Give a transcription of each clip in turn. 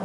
Hi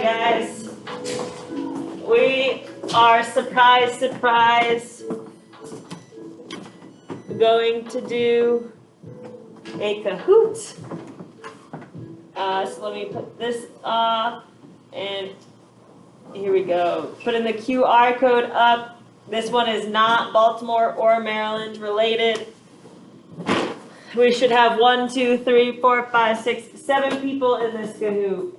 guys, we are surprise going to do a Kahoot. So let me put this off and here we go. Putting the QR code up. This one is not Baltimore or Maryland related. We should have 1, 2, 3, 4, 5, 6, 7 people in this Kahoot.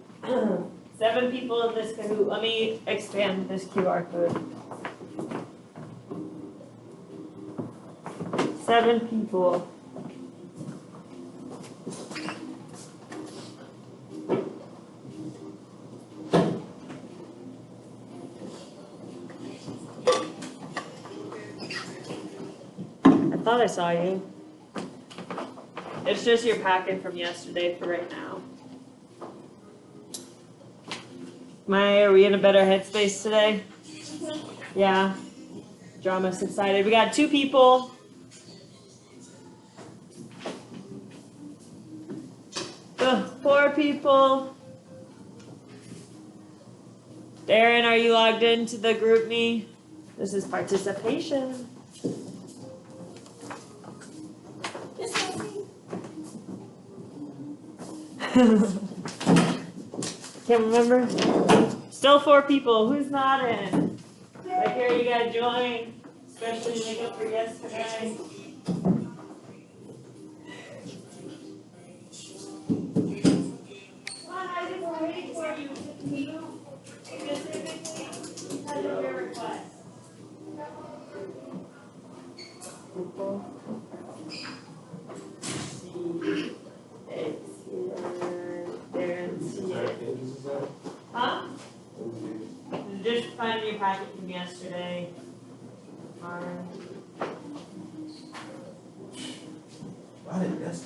7 people in this Kahoot. Let me expand this QR code. 7 people. I thought I saw you. It's just your packet from yesterday for right now. Are we in a better headspace today? Yeah. Drama subsided. We got 2 people. Ugh, 4 people. Darren, are you logged into the group me? This is participation. Can't remember. Still 4 people. Who's not in? Right here, you gotta join. Especially make up for yesterday. Come on, Isaac, we're waiting for you. Can you say anything? Tell your request. It's here. Darren's here. Huh? Just find your packet from yesterday. Why did that's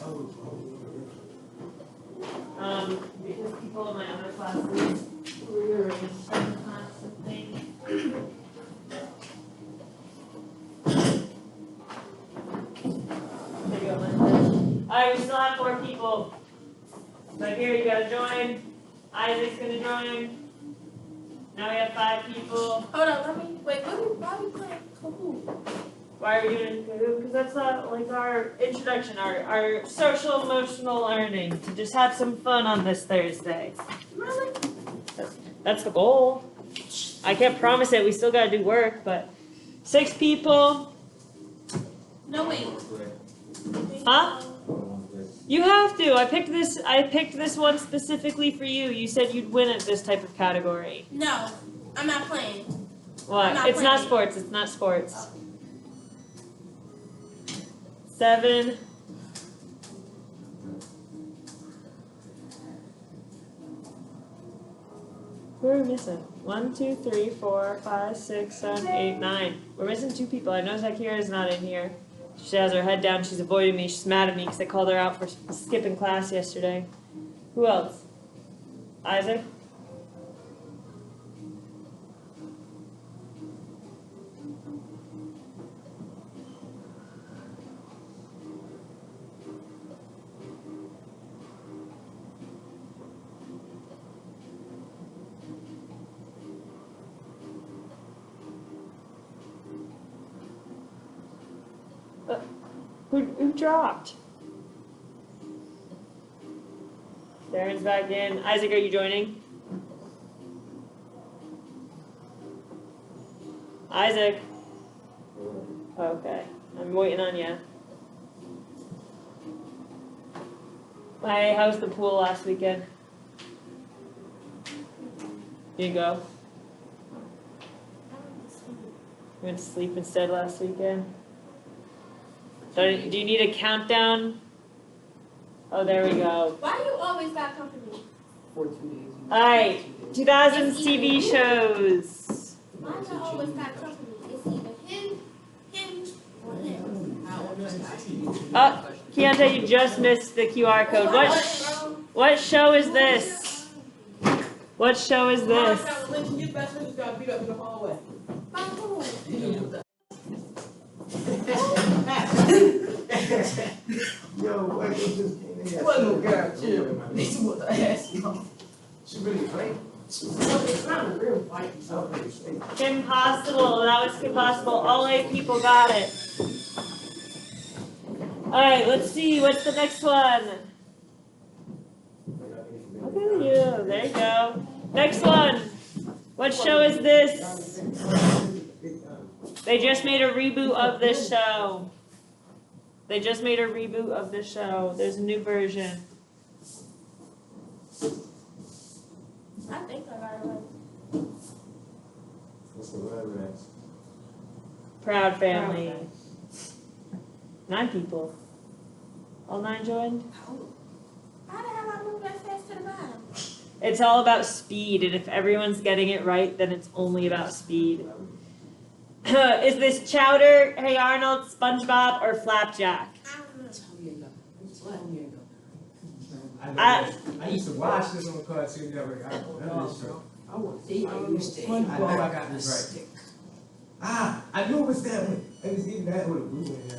Because people in my other classes were in certain class and things. There you go, Linda. Alright, we still have 4 people. Right here, you gotta join. Isaac's gonna join. Now we have 5 people. Hold on, why are we playing Kahoot? Why are we doing Kahoot? Because that's like our introduction, our social emotional learning, to just have some fun on this Thursday. Really? That's the goal. I can't promise it, we still gotta do work, but 6 people. No, wait. Huh? You have to. I picked this one specifically for you. You said you'd win at this type of category. No, I'm not playing. What? It's not sports. It's not sports. 7. Who are we missing? 1, 2, 3, 4, 5, 6, 7, 8, 9. We're missing 2 people. I know Zakira's not in here. She has her head down. She's avoiding me. She's mad at me because I called her out for skipping class yesterday. Who else? Isaac? Who dropped? Darren's back in. Isaac, are you joining? Isaac. Okay, I'm waiting on you. How was the pool last weekend? You go. You went to sleep instead last weekend? So, do you need a countdown? Oh, there we go. Why do you always got company? For 2 days. Alright, 2000s TV shows. Why do I always got company? It's either him, or him. Keontae, you just missed the QR code. What show is this? What show is this? Yo, what just came in here? It wasn't no girl, chill. This was the ass. She really played. It's not a real fight. Kim Possible. That was Kim Possible. All 8 people got it. Alright, let's see. What's the next one? Look at you. There you go. Next one. What show is this? They just made a reboot of this show. They just made a reboot of this show. There's a new version. I think I got it right. What's the word, Rex? Proud Family. 9 people. All 9 joined? How the hell I move that fast to the bottom? It's all about speed, and if everyone's getting it right, then it's only about speed. Is this Chowder, Hey Arnold, SpongeBob, or Flapjack? I don't know. I used to watch this on Cartoon Network. I love this show. I want to see how you stay. I know I got this right. I knew it was that one. It was even that with a blue in there.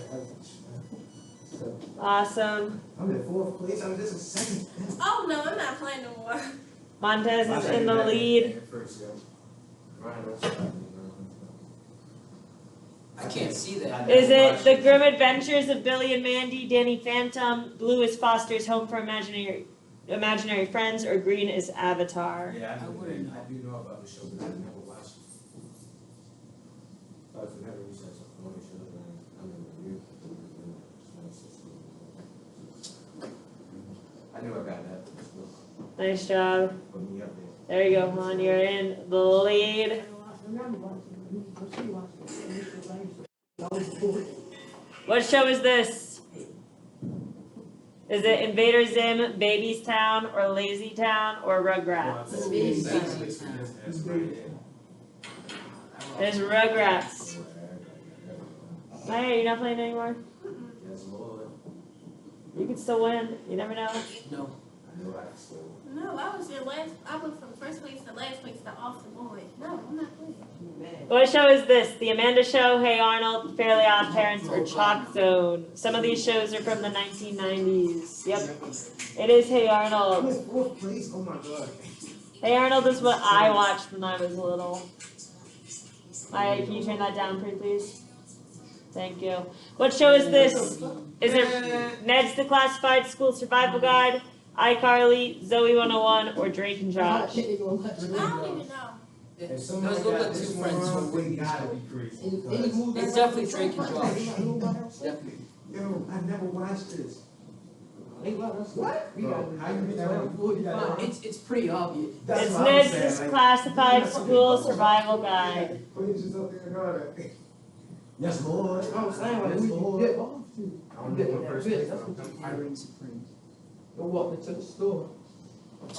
Awesome. I'm in 4th place. I'm just a second. Oh no, I'm not playing no more. Montez is in the lead. I can't see that. Is it The Grim Adventures of Billy and Mandy, Danny Phantom, Blue is Foster's Home for Imaginary Friends, or Green is Avatar? Yeah, I do know about the show, but I never watched it. I've never researched a funny show. I knew I got that. Nice job. Put me up there. There you go, Mon. You're in the lead. What show is this? Is it Invader Zim, Baby's Town, or Lazy Town, or Rugrats? There's Rugrats. Hey, you're not playing anymore? Yes, Lord. You could still win. You never know. No. I know I can still. No, I was your last. I went from first place to last place to off the board. No, I'm not playing. What show is this? The Amanda Show, Hey Arnold, Fairly Odd Parents, or Chalk Zone? Some of these shows are from the 1990s. Yep. It is Hey I'm Arnold. in 4th place? Oh my God. Hey Arnold is what I watched when I was little. Alright, can you turn that down pretty please? Thank you. What show is this? Is it Ned's the Classified School Survival Guide, iCarly, Zoe 101, or Drake and Josh? I don't even know. If somebody Those look got like this two one friends. wrong, we gotta be crazy. It's definitely Drake and Josh. Definitely. Yo, I never watched this. What? How you never? It's pretty obvious. That's It's what I'm Ned's saying, like, Classified School Survival Guide. put it just up there and all that. Yes, Lord. I'm saying, like, Yes, we Lord. get off I don't know what first place That's I'm what coming Irene Supreme. Go walk into the store.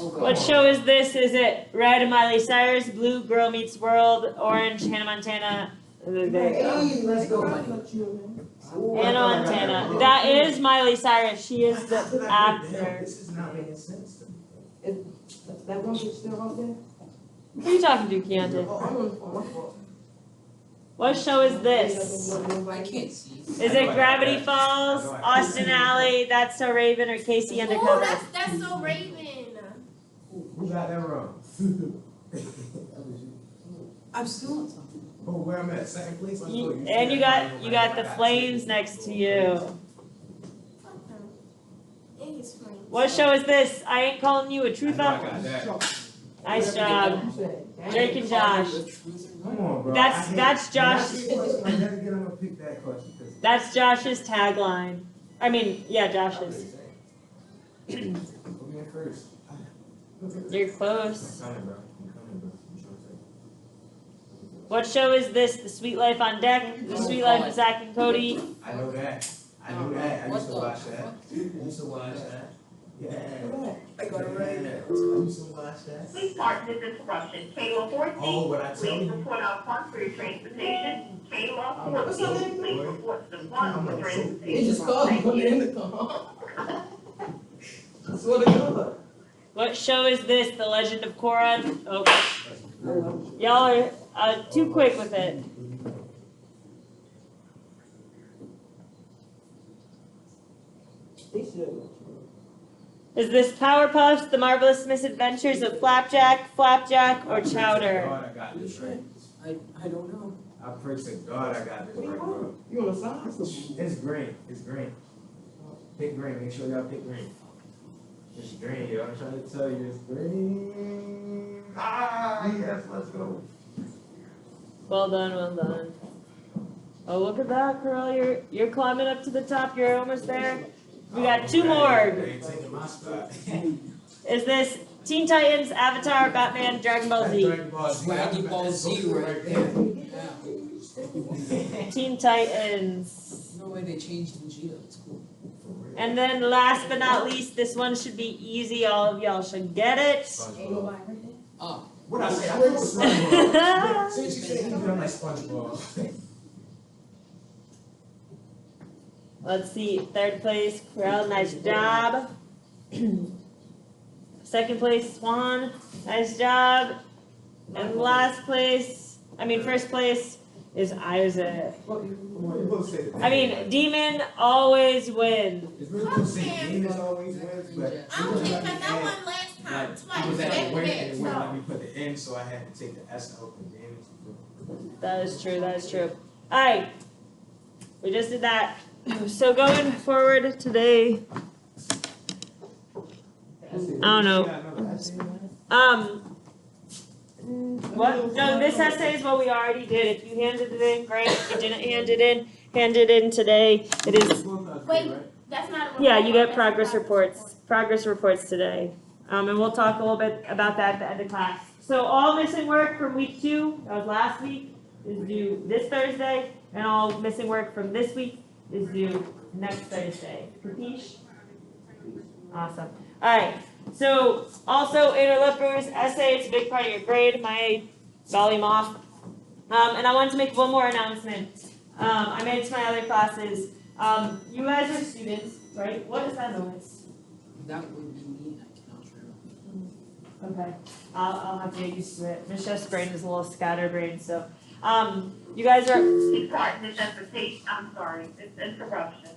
Oh, God. What show is this? Is it red, Miley Cyrus, blue, Girl Meets World, orange, Hannah Montana? Hey, let's go. Hannah Montana. That is Miley Cyrus. She is the actor. This is not making sense to me. That one is still out there? Who are you talking to, Keontae? Oh, I'm on the phone. What show is this? I can't see. Is it Gravity Falls, Austin Alley, That's So Raven, or Casey Ooh, Undercover? that's so Raven. Who got that wrong? I'm still on something. Oh, where I'm at, second place? Let's go. And you got the Flames next to you. Fuck them. It is funny. What show is this? I ain't calling you a truth I up. got that. Nice job. Drake and Josh. Come on, bro. That's Josh's. I'm gonna pick that question. That's Josh's tagline. I mean, yeah, Josh's. Put me in first. You're close. I'm coming, bro. I'm coming, bro. I'm trying to say. What show is this? The Sweet Life on Deck, The Sweet Life of Zach and Cody. I know that. I know that. I used to watch that. I used to watch that. Yeah. I got it right now. I used to watch that. Please pardon this interruption. Kayla 14, Oh, what I tell please you. report out front for your transportation. Kayla What's her 14, name? please report to the front for They transportation. just called me when they're in the car. I swear to God. What show is this? The Legend of Korra. Oh, y'all are too quick with it. They should. Is this Powerpuffs, The Marvelous Misadventures of Flapjack, or Chowder? God, I got this right. I don't know. I pray to God I got this right, bro. You on the side? It's green. It's green. Pick green. Make sure y'all pick green. It's green, yo. I'm trying to tell you it's green. Ah, yes, let's go. Well done, well done. Oh, look at that, girl. You're climbing up to the top. You're almost there. We got two more. They ain't taking my spot. Is this Teen Titans, Avatar, Batman, Dragon Ball Z? Dragon Ball Z. Dragon Ball Z right there. Yeah. Teen Titans. No way they changed Vegeta. It's cool. And then last but not least, this one should be easy. All of y'all should get it. SpongeBob. Ah, What I say? I think it was SpongeBob. Since you said you feel like SpongeBob. Let's see. Third place, Corral. Nice job. Second place, Swan. Nice job. And first place is Isaac. I mean, Demon always wins. It's really cool to say demons always wins, but I don't care because I won last time. I was Twice. at the win Back and it to wouldn't back. let me put the N, so I had to take the S out for demons. That is true. That is true. All right. We just did that. So going forward today, I don't know. What? No, this essay is what we already did. If you handed it in, great. If you didn't hand it in today. It is. Wait, that's not a Yeah, you report, get progress reports. Progress reports today. And we'll talk a little bit about that at the end of class. So all missing work from week 2, that was last week, is due this Thursday, and all missing work from this week is due next Thursday. Capiche? Awesome. All right. So also interlippers, essay, it's a big part of your grade. My volume off. And I wanted to make one more announcement. I made it to my other classes. You guys are students, right? What is that noise? that would be me. I cannot remember. Okay. I'll have to get used to it. Miss Chef's brain is a little scatterbrained, so you guys are. Please pardon this interruption. I'm sorry, it's interruption.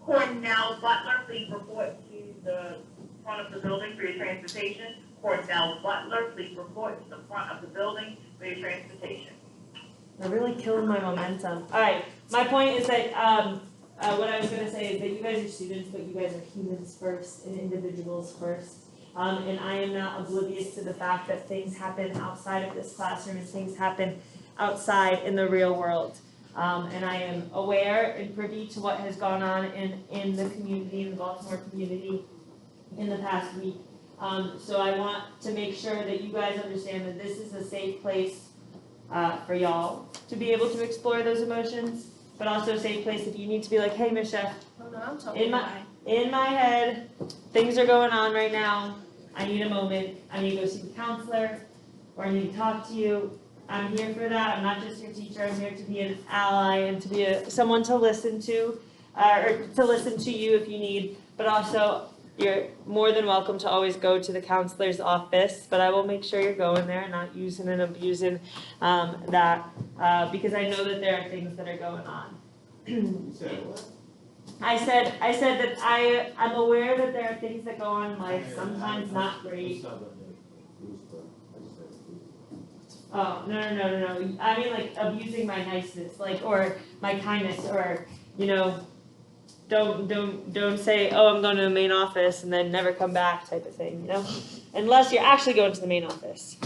Cornell Butler, please report to the front of the building for your transportation. Cornell Butler, please report to the front of the building for your transportation. They're really killing my momentum. All right. My point is that what I was going to say is that you guys are students, but you guys are humans first and individuals first. And I am not oblivious to the fact that things happen outside of this classroom and things happen outside in the real world. And I am aware and privy to what has gone on in the community, in the Baltimore community in the past week. So I want to make sure that you guys understand that this is a safe place for y'all to be able to explore those emotions, but also a safe place if you need to be like, hey, Miss Scheff, Oh, no, I'm talking in my about. in my head, things are going on right now. I need a moment, I need to go see the counselor, or I need to talk to you, I'm here for that. I'm not just your teacher. I'm here to be an ally and to be someone to listen to, or to listen to you if you need. But also, you're more than welcome to always go to the counselor's office. But I will make sure you're going there, not using and abusing that, because I know that there are things that are going on. You said what? I said that I'm aware that there are things that go on in life. Sometimes not great. Oh, no. I mean, like, abusing my niceness, like, or my kindness, or, don't say, oh, I'm going to the main office and then never come back type of thing, Unless you're actually going to the main office.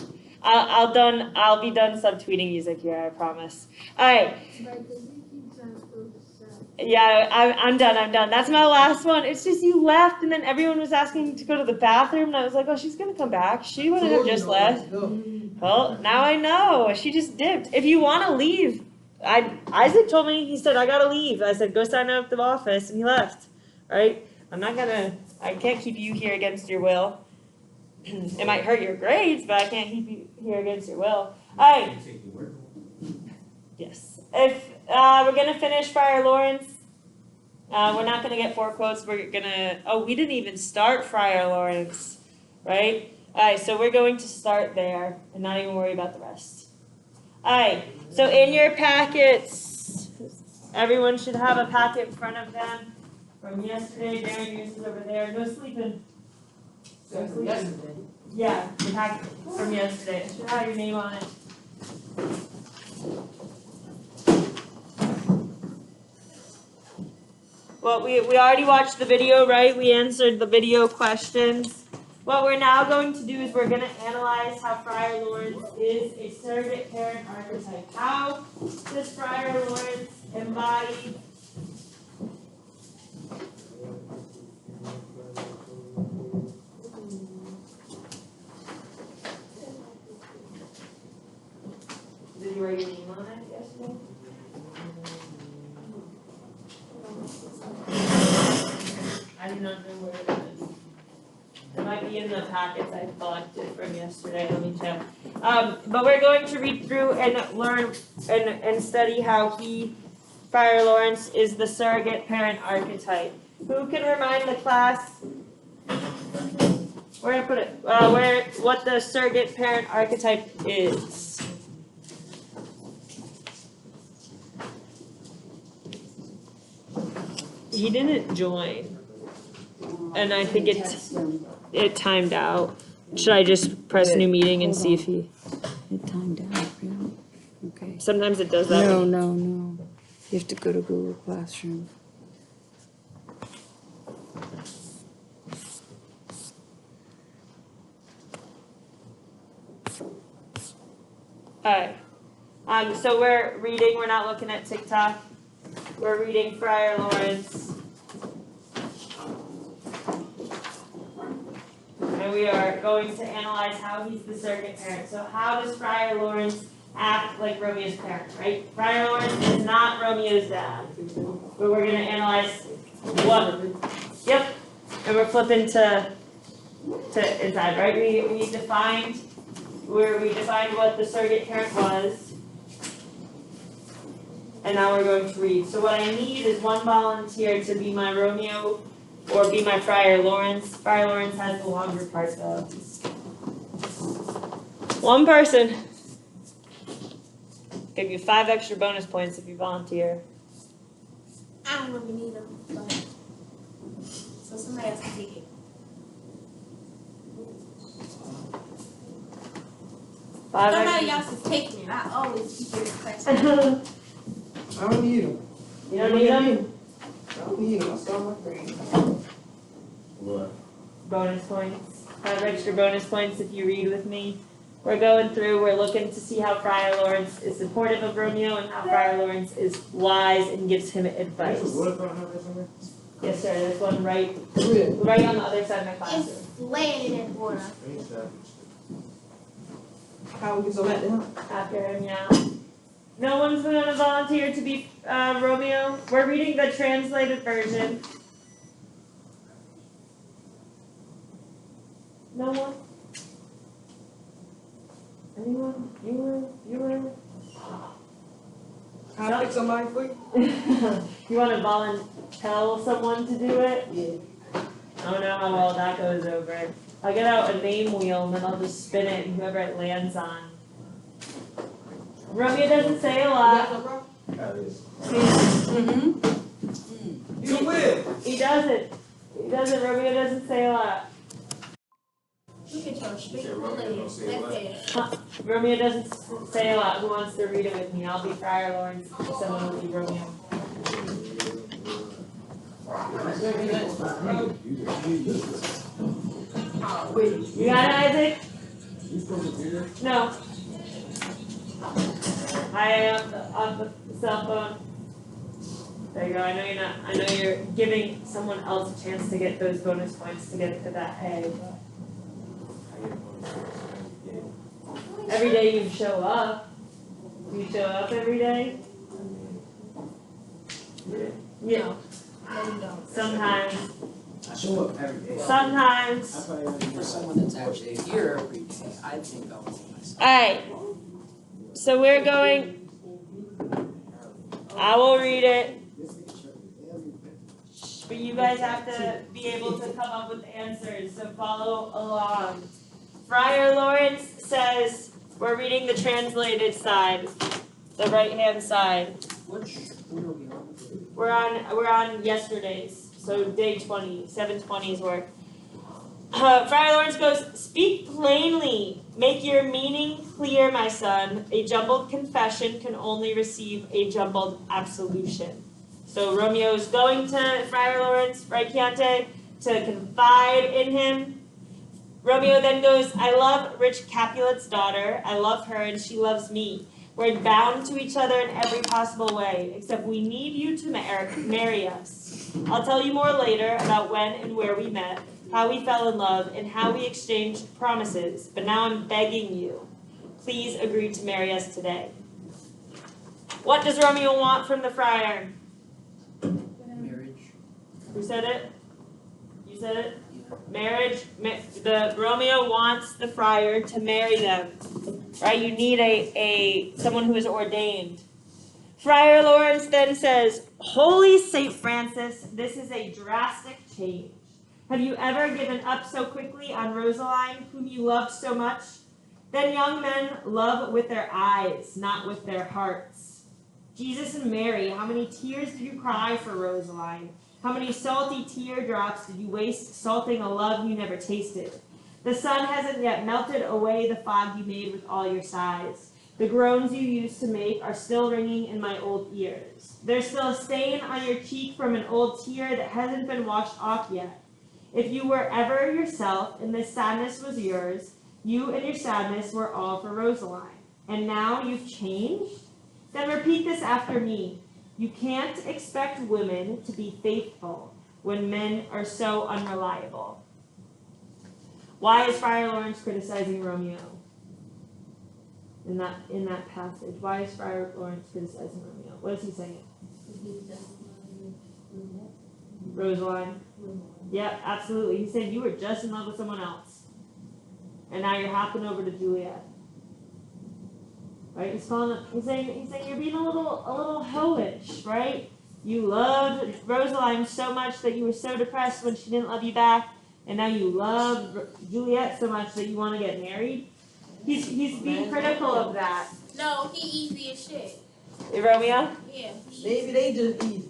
I'll be done subtweeting music here, I promise. Alright. Yeah, I'm done. That's my last one. It's just you left and then everyone was asking to go to the bathroom and I was like, oh, she's gonna come back. She wouldn't have just left. Well, now I know. She just dipped. If you want to leave, Isaac told me, he said, I gotta leave. I said, go sign up at the office, and he left. Right? I can't keep you here against your will. It might hurt your grades, but I can't keep you here against your will. Alright. Yes. If we're gonna finish Friar Lawrence, we're not gonna get 4 quotes. We're gonna. Oh, we didn't even start Friar Lawrence, right? All right, so we're going to start there and not even worry about the rest. All right. So in your packets, everyone should have a packet in front of them from yesterday. Darren, yours is over there. No sleeping. No sleeping. Yesterday. Yeah, the packet from yesterday. It should have your name on it. Well, we already watched the video, right? We answered the video questions. What we're now going to do is we're going to analyze how Friar Lawrence is a surrogate parent archetype. How does Friar Lawrence embody Did you write your name on it yesterday? I do not know where it is. It might be in the packets I collected from yesterday. Let me check. But we're going to read through and learn and study how Friar Lawrence, is the surrogate parent archetype. Who can remind the class where to put it? What the surrogate parent archetype is? He didn't join, and I think it timed out. Should I just press new meeting and see if he? It timed out, really? Okay. Sometimes it does that. No. You have to go to Google Classroom. Alright. So we're reading, we're not looking at TikTok. We're reading Friar Lawrence. And we are going to analyze how he's the surrogate parent. So how does Friar Lawrence act like Romeo's parent, right? Friar Lawrence is not Romeo's dad. But we're going to analyze what. Yep. And we're flipping to inside, right? We defined what the surrogate parent was. And now we're going to read. So what I need is one volunteer to be my Romeo or be my Friar Lawrence. Friar Lawrence has the longer part though. One person. Give you 5 extra bonus points if you volunteer. I don't really need them, but so somebody else can take it. 5 Somebody extra. else is taking it. I always keep it in question. I don't need them. You don't need them? I don't need them. I saw my friend. What? Bonus points. 5 extra bonus points if you read with me. We're going through, we're looking to see how Friar Lawrence is supportive of Romeo and how Friar Lawrence is wise and gives him advice. Yes, sir, there's one right on the other side of my classroom. It's laying in water. How we get so mad down? After him, yeah. No one's gonna volunteer to be Romeo. We're reading the translated version. No one? Anyone? You Can I pick somebody for you? You wanna tell someone to do it? Yeah. I don't know how well that goes over. I'll get out a name wheel and then I'll just spin it and whoever it lands on. Romeo doesn't say a You got lot. some, bro? Mm-hmm. You win. He doesn't. Romeo doesn't say a lot. Look at your straight said Romeo don't legs, say that what? fast. Romeo doesn't say a lot. Who wants to read it with me? I'll be Friar Lawrence. Someone will be Romeo. Oh, wait. You got it, Isaac? You supposed to do this? No. I on the cell phone. There you go. I know you're not. I know you're giving someone else a chance to get those bonus points to get to that A. But every day you show up. Do you show up every day? Yeah. No, you don't. Sometimes. I show up every day. Sometimes. I probably only For someone that's actually here every day, I think I would say myself. Alright. So we're going. I will read it. But you guys have to be able to come up with answers, so follow along. Friar Lawrence says, we're reading the translated side, the right-hand side. Which, where are we on? We're on yesterday's, so day 20, 720's work. Friar Lawrence goes, speak plainly, make your meaning clear, my son. A jumbled confession can only receive a jumbled absolution. So Romeo's going to Friar Lawrence, right, Chiante, to confide in him. Romeo then goes, I love rich Capulet's daughter. I love her and she loves me. We're bound to each other in every possible way, except we need you to marry us. I'll tell you more later about when and where we met, how we fell in love, and how we exchanged promises. But now I'm begging you, please agree to marry us today. What does Romeo want from the friar? Marriage. Who said it? You said it? Yeah. Marriage. The Romeo wants the friar to marry them. Right? You need a someone who is ordained. Friar Lawrence then says, Holy Saint Francis, this is a drastic change. Have you ever given up so quickly on Rosaline, whom you loved so much? Then young men love with their eyes, not with their hearts. Jesus and Mary, how many tears did you cry for Rosaline? How many salty teardrops did you waste salting a love you never tasted? The sun hasn't yet melted away the fog you made with all your sighs. The groans you used to make are still ringing in my old ears. There's still a stain on your cheek from an old tear that hasn't been washed off yet. If you were ever yourself and this sadness was yours, you and your sadness were all for Rosaline. And now you've changed? Then repeat this after me. You can't expect women to be faithful when men are so unreliable. Why is Friar Lawrence criticizing Romeo in that passage? Why is Friar Lawrence criticizing Romeo? What is he saying? Rosaline. Yep, absolutely. He said you were just in love with someone else, and now you're hopping over to Juliet. Right? He's saying you're being a little hoish, right? You loved Rosaline so much that you were so depressed when she didn't love you back, and now you love Juliet so much that you want to get married. He's being critical of that. No, he easy as shit. Romeo? Yeah, Maybe they just easy.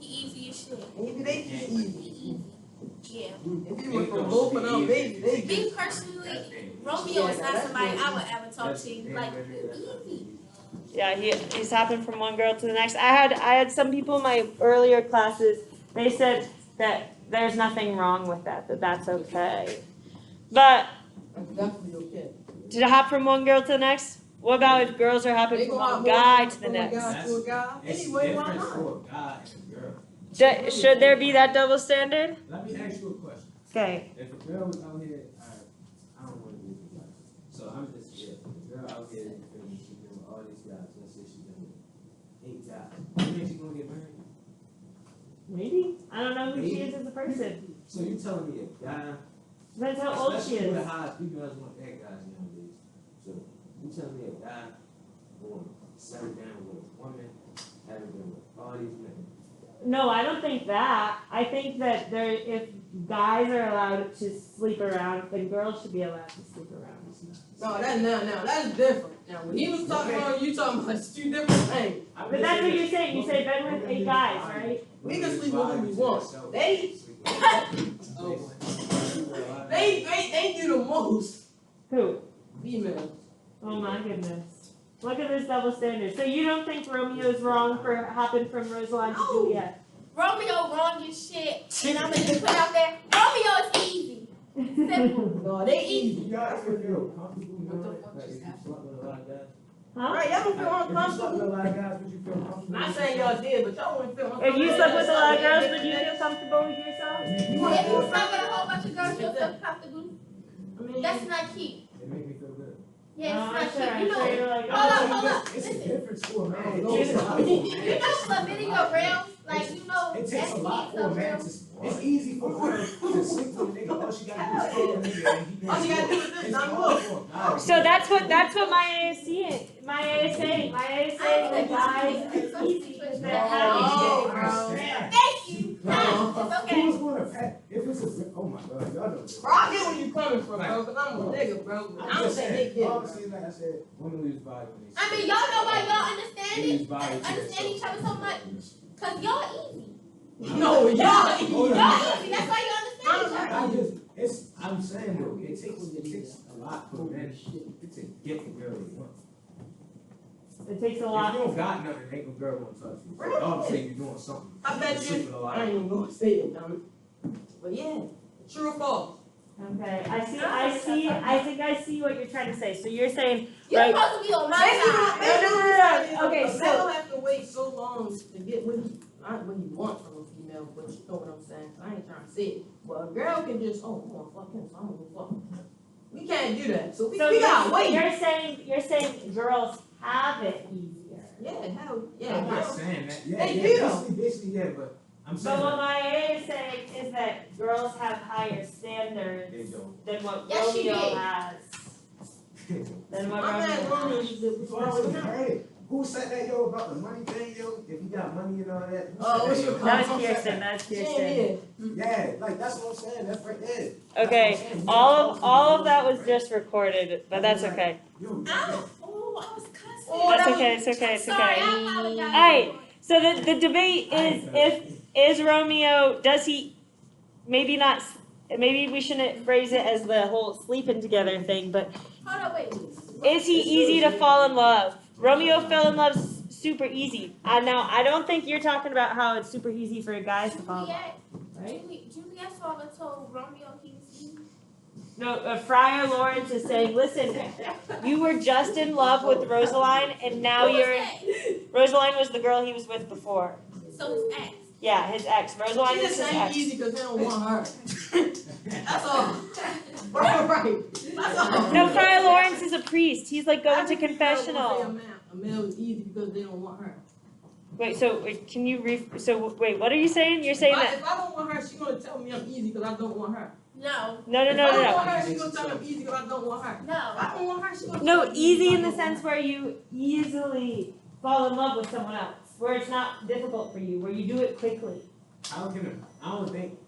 he easy as shit. Maybe they just easy. He easy. Yeah. If you went from both of them, maybe they Me just. personally, Romeo is not somebody I would ever talk to. Like, easy. Yeah, he's hopping from one girl to the next. I had some people in my earlier classes, they said that there's nothing wrong with that's okay. But That's definitely okay. to hop from one girl to the next? What about if girls are hopping They from go out one guy to the from a next? guy to a guy. It's Anyway, why different not? for a guy and a girl. Should there be that double standard? Let me ask you a question. Okay. If a girl was out here, I don't want to be this guy. So I'm just, if a girl out here, she's been with all these guys, let's say she's been with 8 guys. You think she's gonna get married? Maybe. I don't know who she is as a person. So you telling me a guy Depends how old she Especially is. with how few girls want that guys nowadays. So you tell me a guy going settle down with a woman, having been with all these men. No, I don't think that. I think that if guys are allowed to sleep around, then girls should be allowed to sleep around. No, that's different. Now, when he was talking about you talking about it's two different things. But that's what you're saying. You say bed with 8 guys, right? We can sleep with who we want. They do the most. Who? Females. Oh my goodness. Look at this double standard. So you don't think Romeo's wrong for hopping from Rosaline to No. Juliet? Romeo wrong as shit, and I'm gonna just put out there, Romeo is easy. Simple. No, they easy. You guys ever feel comfortable What the knowing fuck that just if you happened? slept with a lot of guys? Huh? Right, y'all don't feel If you slept with a uncomfortable. lot of guys, would you feel comfortable? Not saying y'all did, but y'all wouldn't feel uncomfortable. If you slept with a lot of girls, would you feel comfortable with yourself? It made me If feel you good. slept with a whole bunch of girls, you'll feel comfortable. I mean, That's not cute. It made me feel good. Yeah, I'm it's sure. not cute. You know, You're like, hold up. It's a Listen. difference for a man. No, It takes a lot for a man. You know, chlamydia realms, like, you know, It takes a lot for a man to. It's easy for a girl to sleep with a nigga. All she gotta do is fuck a nigga and he All she gotta do is this, It's I'm hard good. for a guy. So that's what my AA is saying. My AA is saying that guys, it's easy because they're happy. Oh, Thank you. It's okay. Who's gonna pay? If it's a oh my god, y'all know this. Bro, I get where you coming from, bro, because I'm a nigga, bro. I don't just say saying, they get it. obviously, like I said, women lose body when they I mean, y'all know why y'all understand They it, lose body to understand each other so much, cause y'all easy. No, y'all easy. Hold on. Y'all easy, that's why you understand each other. I just, I'm saying though, it takes a lot for men to get the girl they want. It takes a If lot. you don't got nothing, ain't no girl gonna touch you. Really? Obviously, you're doing something. I bet You're sleeping you, a lot. I ain't even gonna say it, dumb. But yeah, true or false? Okay, I think I see what you're trying to say. So you're saying, You're right? supposed to be on my Basically, side. No. Okay, a so- man don't have to wait so long to get what he, not what he wants from a female, but you know what I'm saying. I ain't trying to say it, but a girl can just, oh, I'm gonna fuck him, so I'm gonna fuck him. We can't do that, so we gotta wait. You're saying girls have it easier. Yeah, hell, yeah. I'm not girls- saying that. Yeah, They yeah, do. basically, yeah, but I'm saying But what that my AA is saying is that girls have higher standards they don't. than what Yes, she Romeo did. has. Than what My man Romeo Romeo has. used to Before I was married, who said that, yo, about the money thing, yo? If you got money and all that. who Oh, said what's that, your yo? That's Who said Kirsten, that? that's Kirsten. Yeah, Yeah, like, that's what I'm saying, that's right there. Okay, all of that was just recorded, but that's okay. Yo, Ow. Oh, I was cussing. Oh, That's that okay, it's okay, it's Sorry, okay. I apologize. Alright, so the debate is Romeo, does he, maybe not, maybe we shouldn't phrase it as the whole sleeping together thing, but Hold on, wait. is he easy to fall in love? Romeo fell in love super easy. Now, I don't think you're talking about how it's super easy for guys to fall in love, right? Juliet's father told Romeo he was easy. No, Friar Lawrence is saying, listen, you were just in love with Rosaline, and now Who was you're, that? Rosaline was the girl he was with before. So his ex. Yeah, his ex. Rosaline She is just his saying ex. easy because they don't want her. That's all. Right. That's all. No, Friar Lawrence is a priest. He's like going to Every female confessional. will say a male is easy because they don't want her. Wait, so wait, can you wait, what are you saying? You're saying that? If I don't want her, she's gonna tell me I'm easy because I don't want her. No. No. If I don't want her, she's gonna tell me I'm easy because I don't want her. If No. I don't want her, she's gonna tell No, me I'm easy in the because I don't sense where you easily fall in love with someone else, where it's not difficult for you, where you do it quickly. I don't think,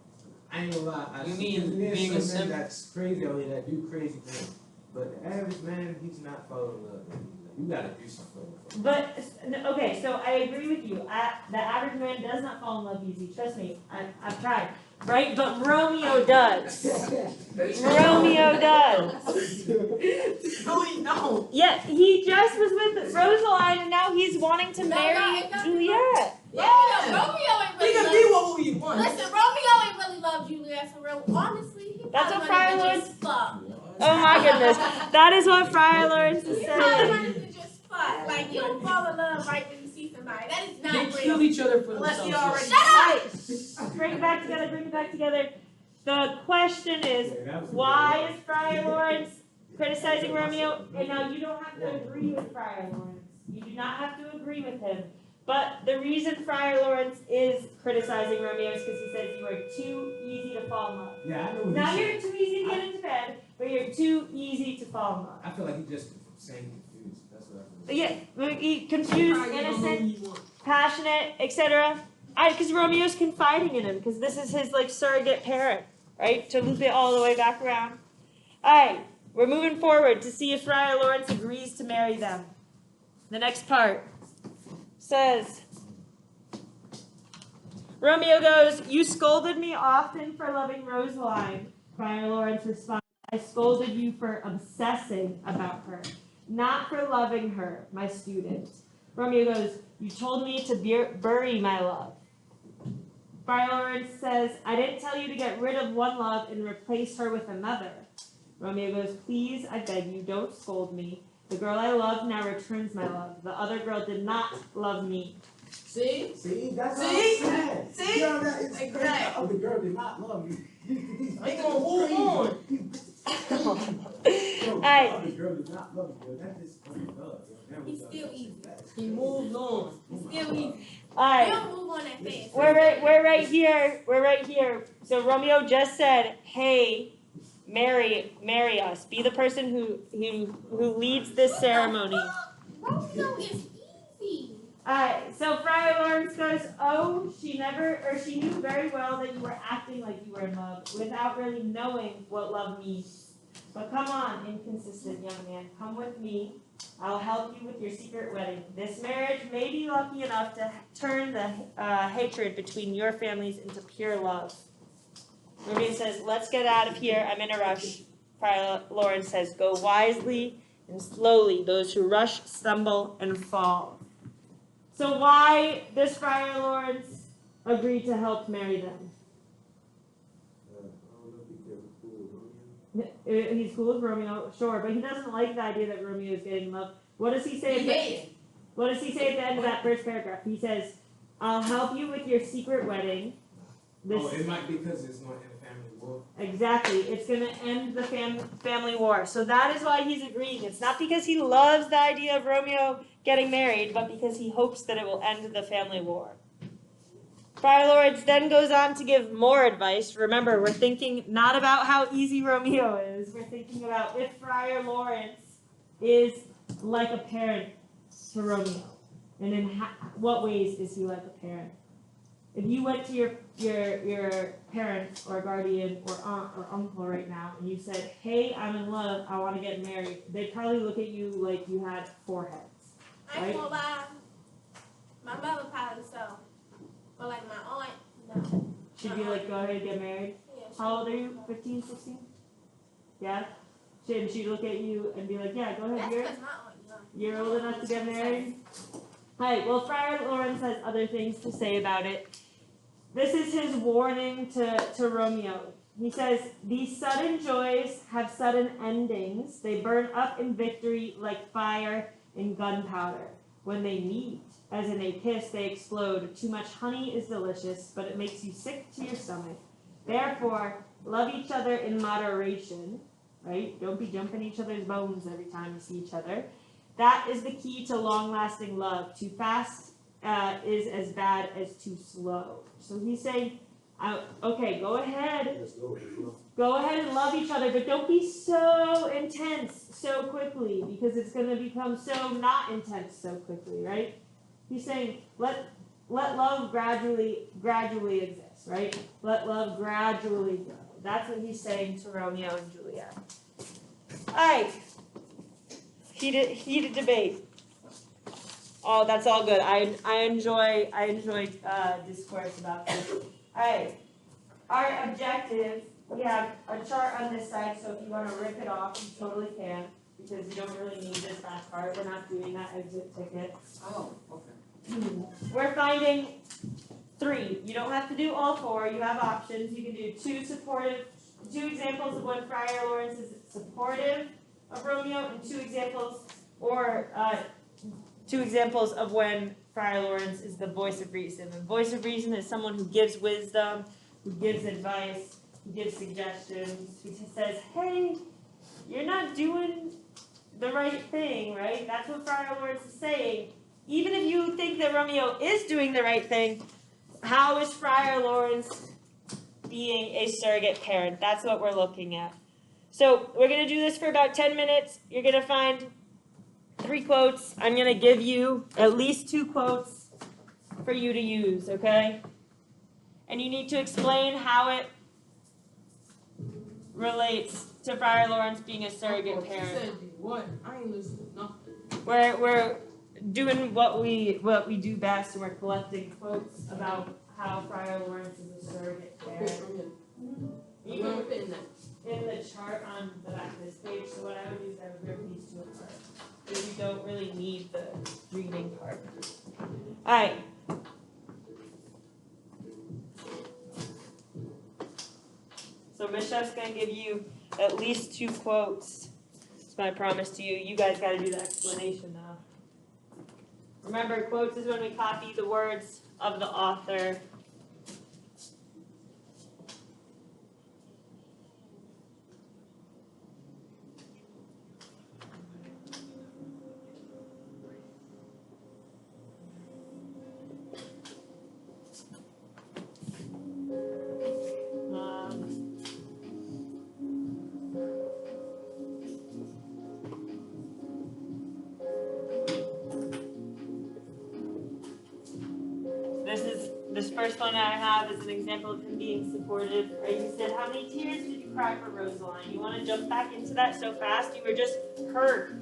I ain't gonna lie. You mean there's being a some men simp? that's crazy out here that do crazy things. But the average man, he's not falling in love. You gotta do something. But, okay, so I agree with you. The average man does not fall in love easy. Trust me, I've tried. Right? But Romeo does. Romeo does. No, he don't. Yeah, he just was with Rosaline and now he's wanting to marry Juliet. Romeo ain't He really can love. be what he wants. Listen, Romeo ain't really love Juliet for real. Honestly, he That's probably what Friar wanted to Lawrence- just fuck. Oh my goodness. That is what Friar Lawrence is He probably saying. wanted to just fuck. Like, you don't fall in love right when you see somebody. That is They not kill real. each other for Unless he themselves. already. Shut up! Bring it back together. The question is, why is Friar Lawrence criticizing Romeo? And now you don't have to agree with Friar Lawrence. You do not have to agree with him. But the reason Friar Lawrence is criticizing Romeo is because he says you are too easy to fall in love. Yeah, I know what Not he's you're saying. too easy to get into bed, but you're too easy to fall in love. I feel like he's just saying confused. That's what I feel. Yeah, confused, innocent, passionate, etc. Because Romeo's confiding in him, because this is his like surrogate parent, right? To loop it all the way back around. All right, we're moving forward to see if Friar Lawrence agrees to marry them. The next part says, Romeo goes, "You scolded me often for loving Rosaline." Friar Lawrence responds, "I scolded you for obsessing about her, not for loving her, my student." Romeo goes, "You told me to bury my love." Friar Lawrence says, "I didn't tell you to get rid of one love and replace her with another." Romeo goes, "Please, I beg you, don't scold me. The girl I love now returns my love. The other girl did not love me." See? See, that's See? what I'm saying. See? Girl, that is Exactly. the other girl did not love you. I ain't gonna move on. The Alright. other girl did not love you. That is love. He's still easy. He moves on. Still easy. All right. We don't move on that fast. We're right here. We're right here. So Romeo just said, "Hey, marry us. Be the person who leads this ceremony." Romeo is easy. Alright, so Friar Lawrence goes, "Oh, she knew very well that you were acting like you were in love without really knowing what love means. But come on, inconsistent young man, come with me. I'll help you with your secret wedding. This marriage may be lucky enough to turn the hatred between your families into pure love." Romeo says, "Let's get out of here. I'm in a rush." Friar Lawrence says, "Go wisely and slowly. Those who rush stumble and fall." So why does Friar Lawrence agree to help marry them? He's cool with Romeo, sure, but he doesn't like the idea that Romeo is getting love. What does he say? What does he say at the end of that first paragraph? He says, "I'll help you with your secret wedding." It might be because it's not in a family war. Exactly. It's going to end the family war. So that is why he's agreeing. It's not because he loves the idea of Romeo getting married, but because he hopes that it will end the family war. Friar Lawrence then goes on to give more advice. Remember, we're thinking not about how easy Romeo is. We're thinking about if Friar Lawrence is like a parent to Romeo. And in what ways is he like a parent? If you went to your parent or guardian or aunt or uncle right now and you said, "Hey, I'm in love, I want to get married," they'd probably look at you like you had four heads. I ain't gonna lie. My mother probably so. But like my aunt, no. She'd be like, "Go ahead, get married." Yeah, How old are you? 15, 16? Yeah? She'd look at you and be like, "Yeah, go ahead, That's because my aunt young. you're old enough to get married?" Alright, well, Friar Lawrence has other things to say about it. This is his warning to Romeo. He says, "These sudden joys have sudden endings. They burn up in victory like fire in gunpowder. When they meet, as in a kiss, they explode. Too much honey is delicious, but it makes you sick to your stomach. Therefore, love each other in moderation," right? Don't be jumping each other's bones every time you see each other. "That is the key to long-lasting love. Too fast is as bad as too slow." So he's saying, okay, go ahead. Go ahead and love each other, but don't be so intense so quickly, because it's going to become so not intense so quickly, right? He's saying, let love gradually exist, right? Let love gradually grow. That's what he's saying to Romeo and Juliet. All right. Heated debate. Oh, that's all good. I enjoy discourse about this. All right. Our objective. We have a chart on this side, so if you want to rip it off, you totally can, because you don't really need this last part. We're not doing that exit ticket. Oh, okay. We're finding 3. You don't have to do all 4. You have options. You can do 2 examples of when Friar Lawrence is supportive of Romeo, and 2 examples, or 2 examples of when Friar Lawrence is the voice of reason. The voice of reason is someone who gives wisdom, who gives advice, who gives suggestions, who says, "Hey, you're not doing the right thing," right? That's what Friar Lawrence is saying. even if you think that Romeo is doing the right thing, how is Friar Lawrence being a surrogate parent? That's what we're looking at. So we're going to do this for about 10 minutes. You're going to find 3 quotes. I'm going to give you at least 2 quotes for you to use, okay? And you need to explain how it relates to Friar Lawrence being a surrogate She parent. said you what? I ain't listening to nothing. We're doing what we do best, and we're collecting quotes about how Friar Lawrence is a surrogate Okay, parent. from here. You I'm can putting that. in the chart on the back of this page. So what I would do is I would rip these 2 apart because you don't really need the reading part. All right. So Ms. Scheff's gonna give you at least 2 quotes. It's my promise to you. You guys got to do the explanation though. Remember, quotes is when we copy the words of the author. This first one I have is an example of him being supportive. Right? He said, "How many tears did you cry for Rosaline?" You want to jump back into that so fast? You were just hurt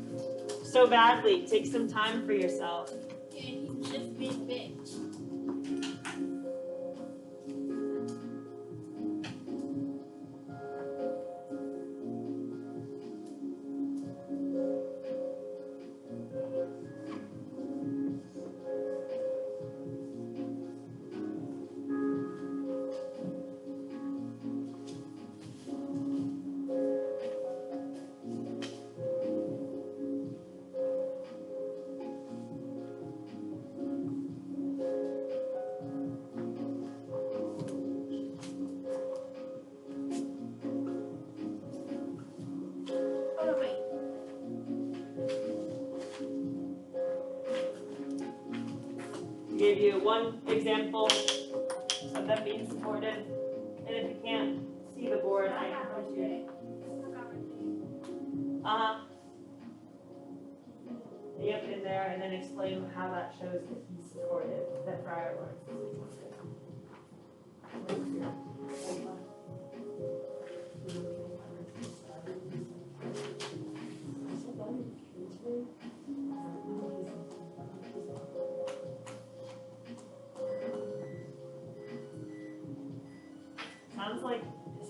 so badly. Take some time for yourself. Yeah, he's just being bitch. Oh, wait. Give you one example of them being supportive. And if you can't see the board, I can push you. Yep, in there, and then explain how that shows that he's supportive, that Friar Lawrence is supportive.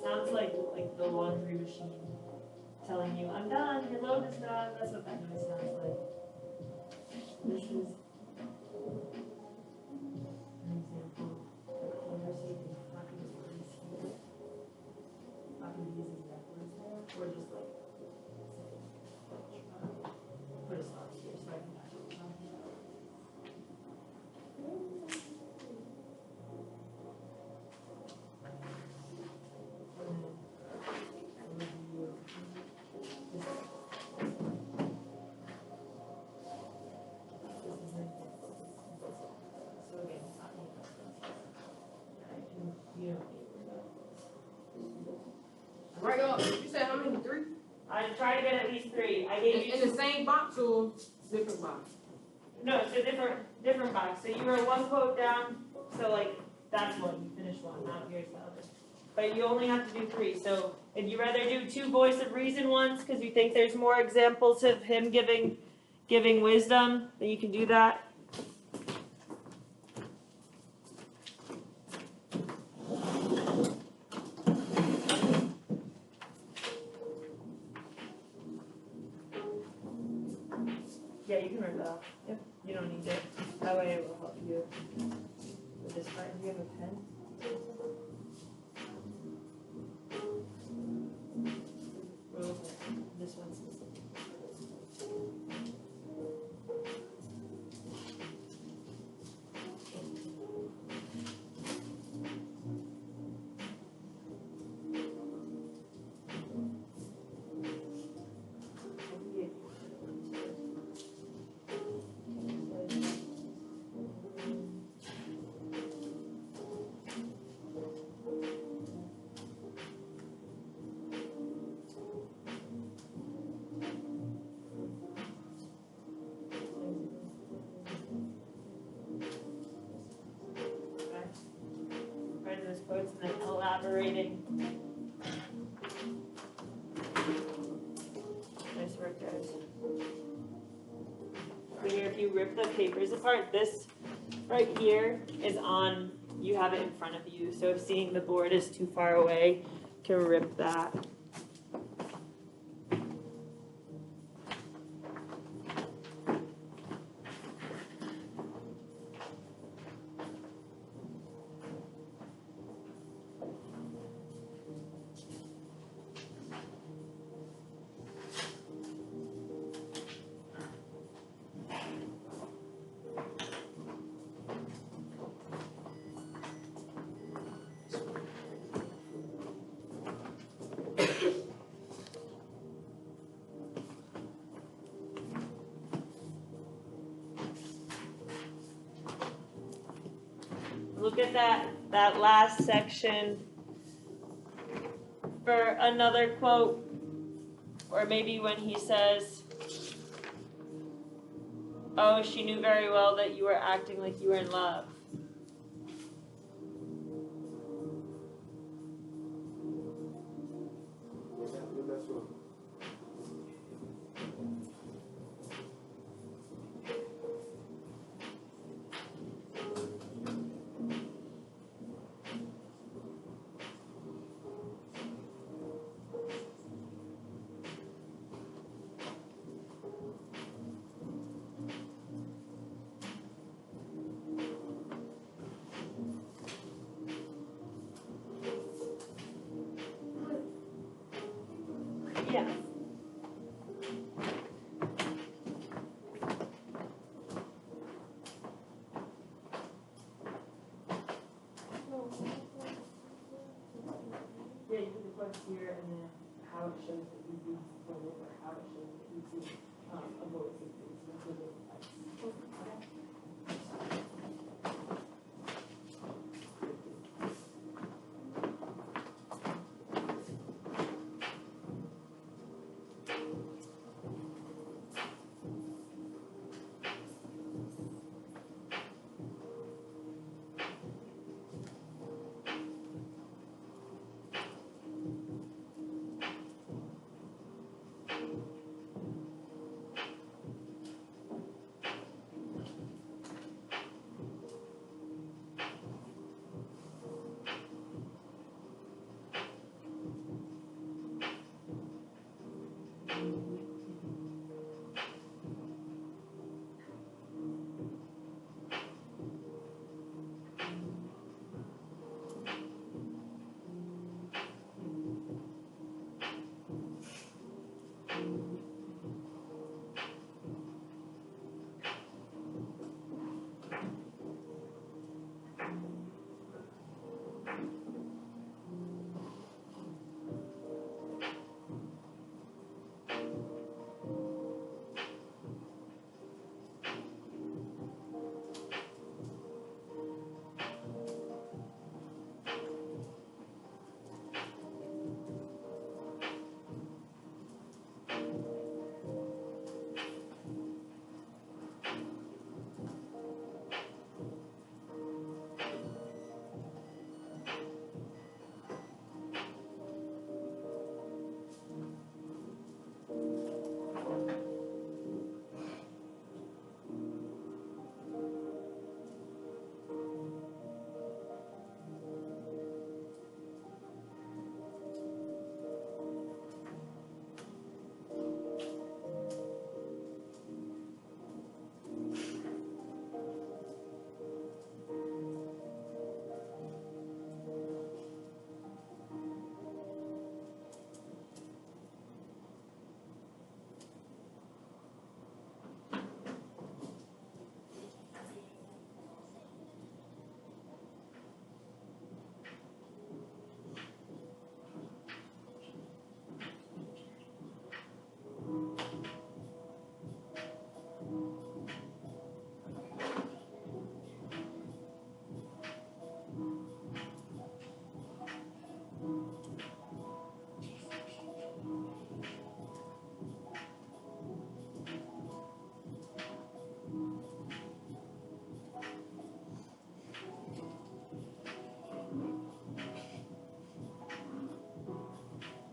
Sounds like the laundry machine telling you, "I'm done, your load is done." That's what that noise sounds like. This is an example of conversation talking words here. Talking these exact words there, or just like put a stop here so I can actually talk about it. Right up. You said how many? 3? I tried to get at least 3. I gave you In the same box or different box? no, it's a different box. So you were 1 quote down. So like that's one. You finished one. Now here's the other. But you only have to do 3. So if you rather do 2 voice of reason ones because you think there's more examples of him giving wisdom, then you can do that. Yeah, you can rip that off. Yep, you don't need it. That way it will help you with this part. Do you have a pen? This one's collaborating. Nice work, guys. So here, if you rip the papers apart, this right here is on, you have it in front of you, so if seeing the board is too far away, you can rip that. Look at that last section for another quote, or maybe when he says, "Oh, she knew very well that you were acting like you were in love." Yeah. Yeah, you put the quotes here and then how it shows that you'd be supportive or how it shows that you'd be opposed to things. Okay.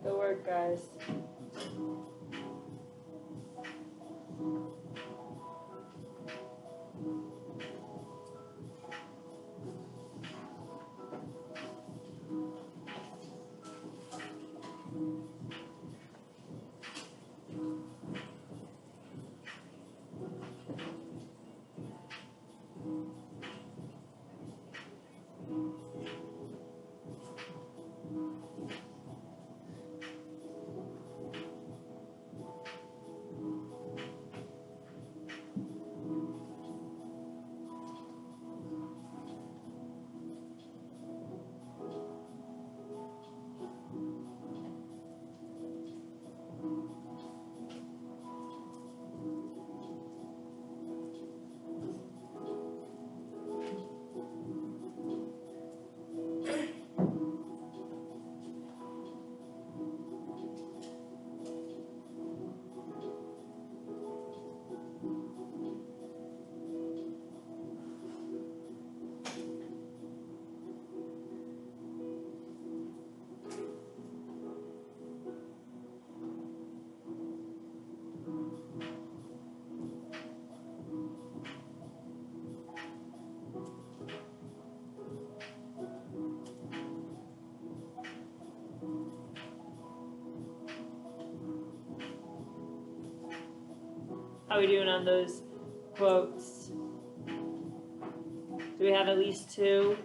Good work, guys. How are we doing on those quotes? Do we have at least two?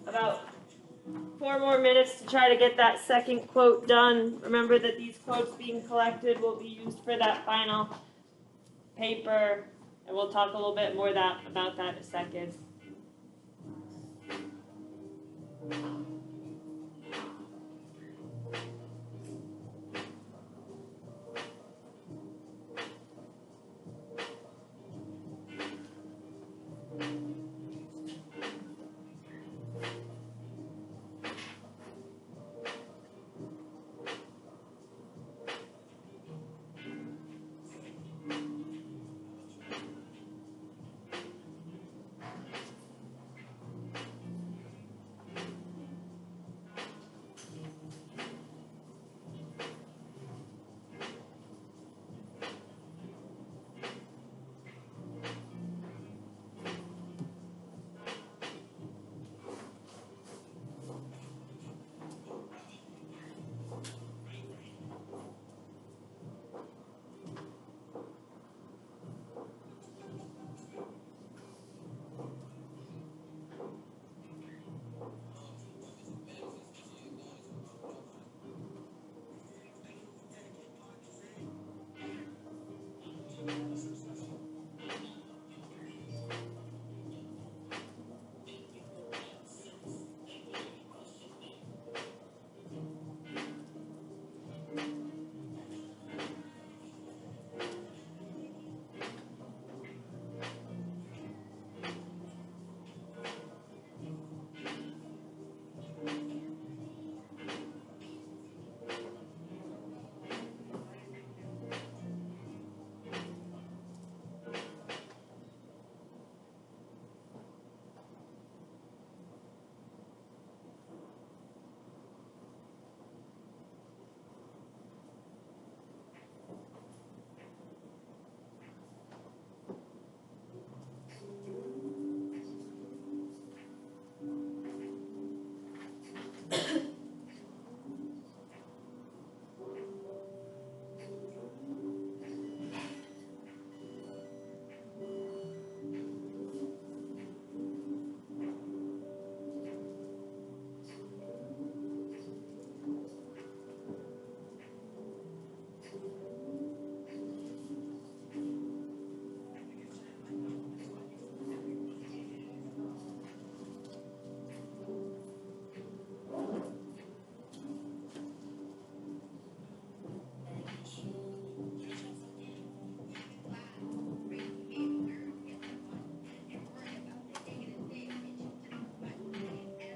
About 4 more minutes to try to get that second quote done. Remember that these quotes being collected will be used for that final paper, and we'll talk a little bit more about that in a second.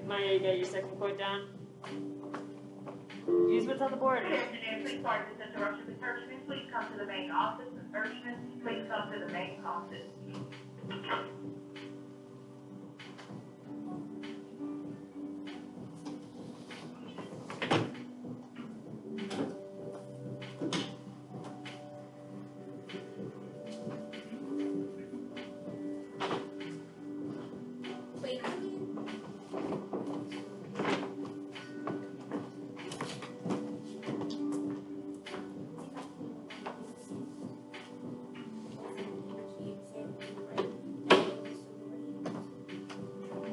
Maya, you got your second quote down? Use what's on the board. Engineer, please pardon this interruption. Ms. Hirschman, please come to the main office. Ms. Hirschman, please come to the main office. Wait, I mean,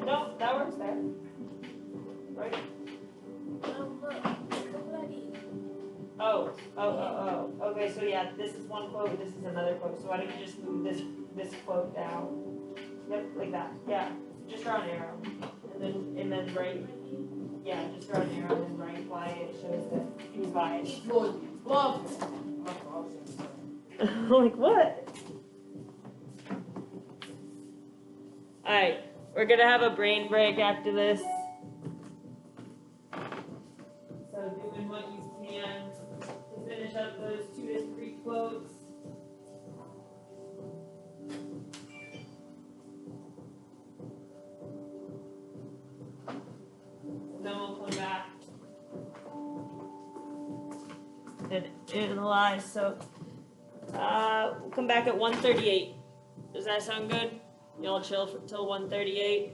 No, that works there. Right? Oh. Okay, so yeah, this is one quote, this is another quote. So why don't you just move this quote down? Yep, like that. Yeah. Just draw an arrow. And then write. Yeah, just draw an arrow and then write why it shows that he's biased. Love. Like what? Alright, we're gonna have a brain break after this. So doing what you can to finish up those 2 to 3 quotes. And then we'll come back and analyze. So we'll come back at 1:38. Does that sound good? Y'all chill till 1:38.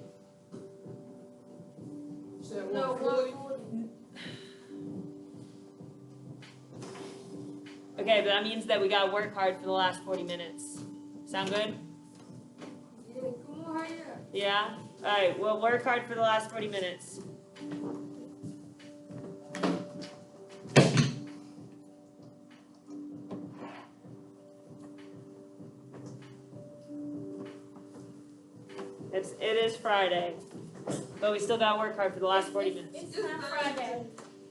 Said no, 140. Okay, but that means that we gotta work hard for the last 40 minutes. Sound good? Yeah, come on, hurry up. Yeah? Alright, we'll work hard for the last 40 minutes. It is Friday, but we still gotta work hard for the last 40 minutes. It's not Friday.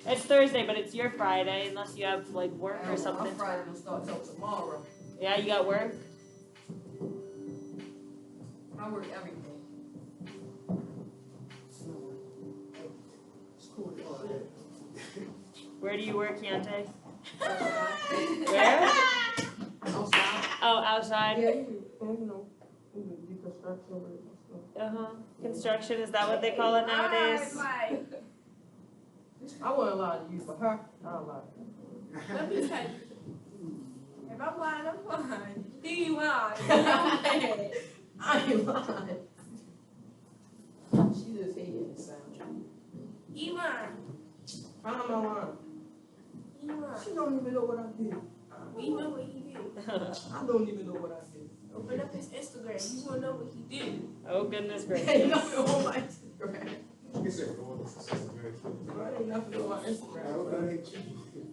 It's Thursday, but it's your Friday, unless you have like work or something. I'm Friday will start till tomorrow. Yeah, you got work? I work every day. School. Where do you work, Keontae? Outside. Where? Outside. Oh, outside? Yeah, you know, do construction work and stuff. Uh-huh. Construction, is that what they call it nowadays? Alright, I wasn't allowed to use for her. I don't lie. Mike, let me tell you. If I'm lying, I'm lying. Do you lying? I ain't lying. She just hated the sound. You lying. I'm not lying. You lying. She don't even know what I did. We know what he did. I don't even know what I did. Open up his Instagram. You wanna know what he did. Oh, goodness Ain't gracious. nothing on my Instagram. You said, "Oh, this is very Ain't nothing on my Instagram. Okay,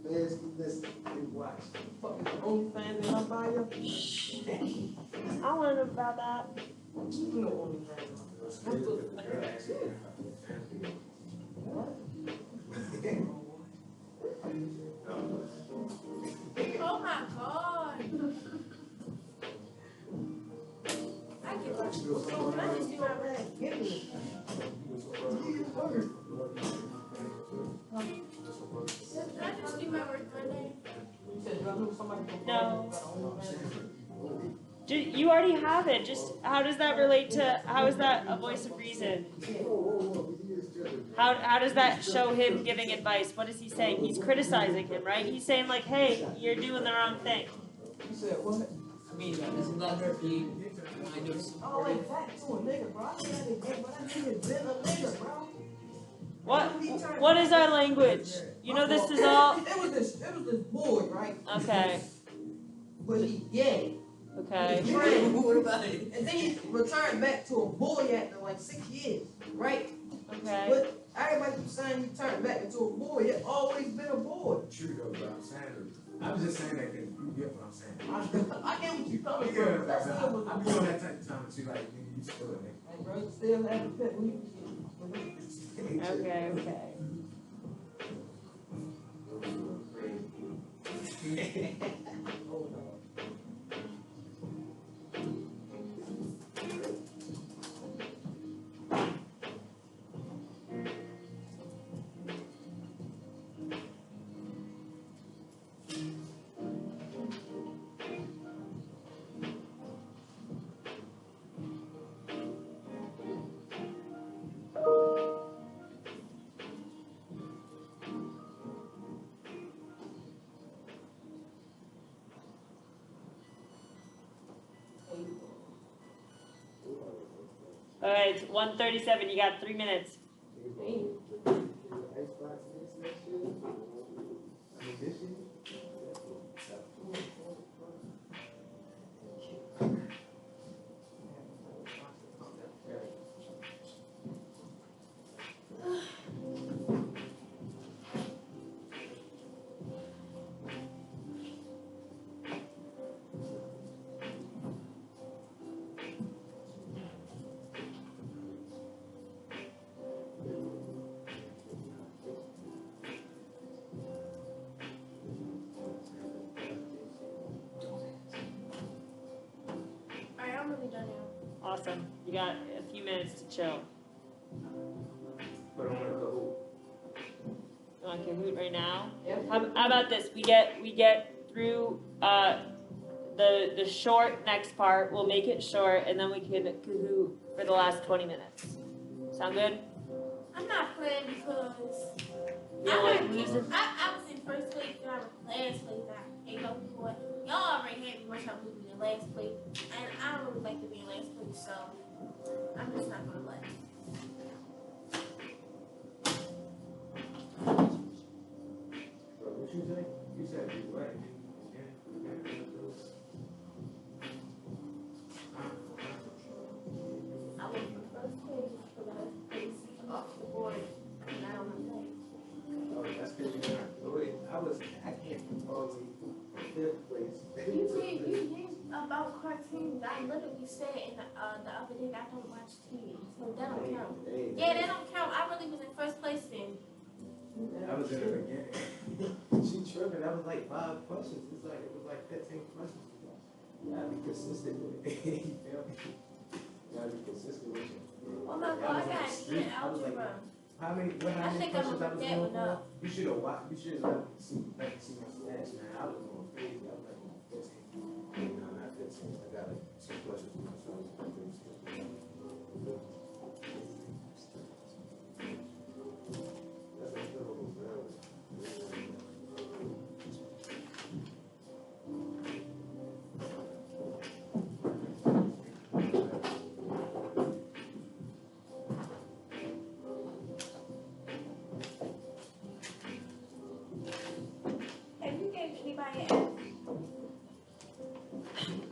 fans, listen, and watch. Fucking the OnlyFans in my bio. I want to know about that. You know OnlyFans. Oh my god. I get what you doing. I just do my best. Get it. Did I just do my work Monday? You said, do I know somebody from No. OnlyFans? You already have it. Just how does that relate to? How is that a voice of reason? How does that show him giving advice? What is he saying? He's criticizing him, right? He's saying like, hey, you're doing the wrong thing. You said, what? I mean, this is not her being kind of Oh, supportive. like that to a nigga, bro. I ain't had to get, but that nigga been a nigga, bro. What is our language? You know this is all. It was this boy, right? Okay. But he gay. Okay. What about it? And then he returned back to a boy after like 6 years, right? Okay. But everybody keeps saying he turned back into a boy. He always been a boy. True though, but I'm saying, I'm just saying that because you get what I'm saying. I get what you coming Yeah, from. That's I still was be on that type of time too, like, nigga, you still a nigga. Hey, bro, you still have a pet when you was a kid. Okay. Okay. Oh, no. Alright, it's 1:37, you got 3 minutes. Xbox next year? I mean, this year? Alright, I'm really done now. Awesome, you got a few minutes to chill. But I wanna go. You want Kahoot right now? Yep. How about this? We get through the short next part. We'll make it short, and then we can Kahoot for the last 20 minutes. Sound good? I'm not playing because You don't like losing? I was in first place and I was last place. I ain't go before. Y'all already had me much time moving in last place, and I don't really like to be in last place, so I'm just not gonna let. Bro, what you say? You said you what? I was in first place for last place off the board, and I don't know. Oh, that's because you're not. I can't always fifth place. You did about cartoons. I literally said in the other day that I don't watch TV, so that don't count. Hey, Yeah, that don't count. I really was in first place then. I was in the beginning. She tripping. That was like 5 questions. It was like 15 questions. You gotta be consistent with it. You feel me? You gotta be consistent with it. Oh my God, I got an E in algebra. How many I questions think I I'm was gonna doing get one for? up. You should have watched. You should have let me see my stats, man. I was going crazy. I was like 15. No, not 15. I got like 2 questions for myself. That's a terrible, bro. Have you gave anybody an F?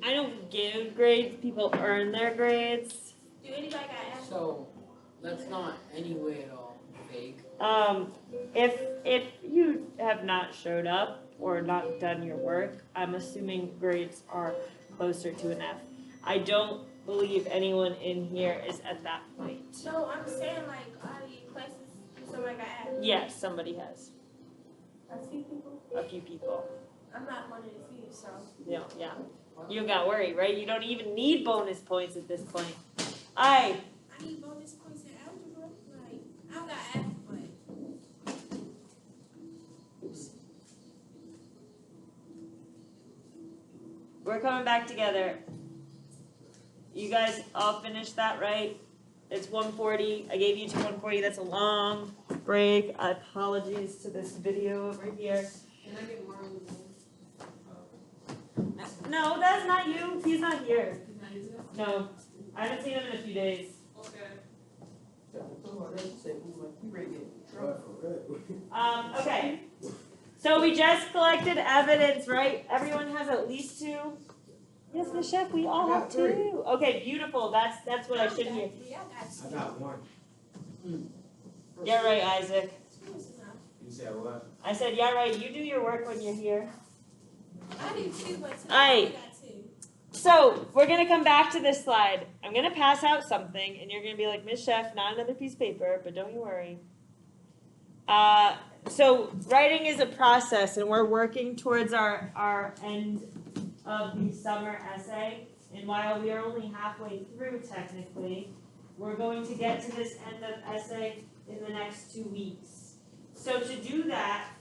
I don't give grades, people earn their grades. Do anybody got an F? So, that's not anyway at all vague. If you have not showed up or not done your work, I'm assuming grades are closer to an F. I don't believe anyone in here is at that point. No, I'm saying like out of your classes, somebody got F. Yes, somebody has, A few people. a few people. I'm not one of the few, so. Yeah. You don't gotta worry, right? You don't even need bonus points at this point. I need bonus points in algebra. Like, I don't got F, but. We're coming back together. You guys all finished that, right? It's 1:40. I gave you to 1:40. That's a long break. Apologies to this video over here. Can I get Marlon? No, that's not you. He's not here. Can I use that? No, I haven't seen him in a few days. Okay. You ready to get in trouble? Okay. So we just collected evidence, right? Everyone has at least 2. Yes, Ms. Scheff, we all I have got 3. 2. Okay, beautiful. That's what I should hear. I got 1. Yeah, right, Isaac. You said what? I said, yeah, right. You do your work when you're here. I do too, but Aight. I got 2. So we're gonna come back to this slide. I'm gonna pass out something, and you're gonna be like, Ms. Scheff, not another piece of paper, but don't you worry. So writing is a process, and we're working towards our end of the summer essay. And while we are only halfway through, technically, we're going to get to this end of essay in the next 2 weeks. So to do that,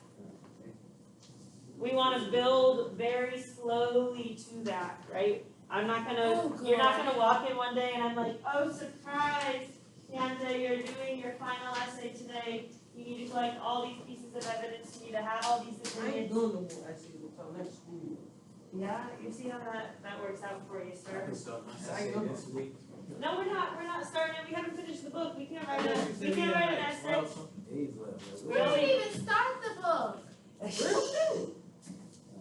we want to build very slowly to that, right? I'm not gonna, you're not gonna walk in one day and I'm like, oh, surprise, Yanta, you're doing your final essay today. You need to collect all these pieces of evidence, you need to have all these I ain't opinions. doing no more actually until next school year. Yeah, you see how that works out for you, I sir? can start my essay this week. No, we're not starting it, we can write an essay. Days left. We didn't even start the book.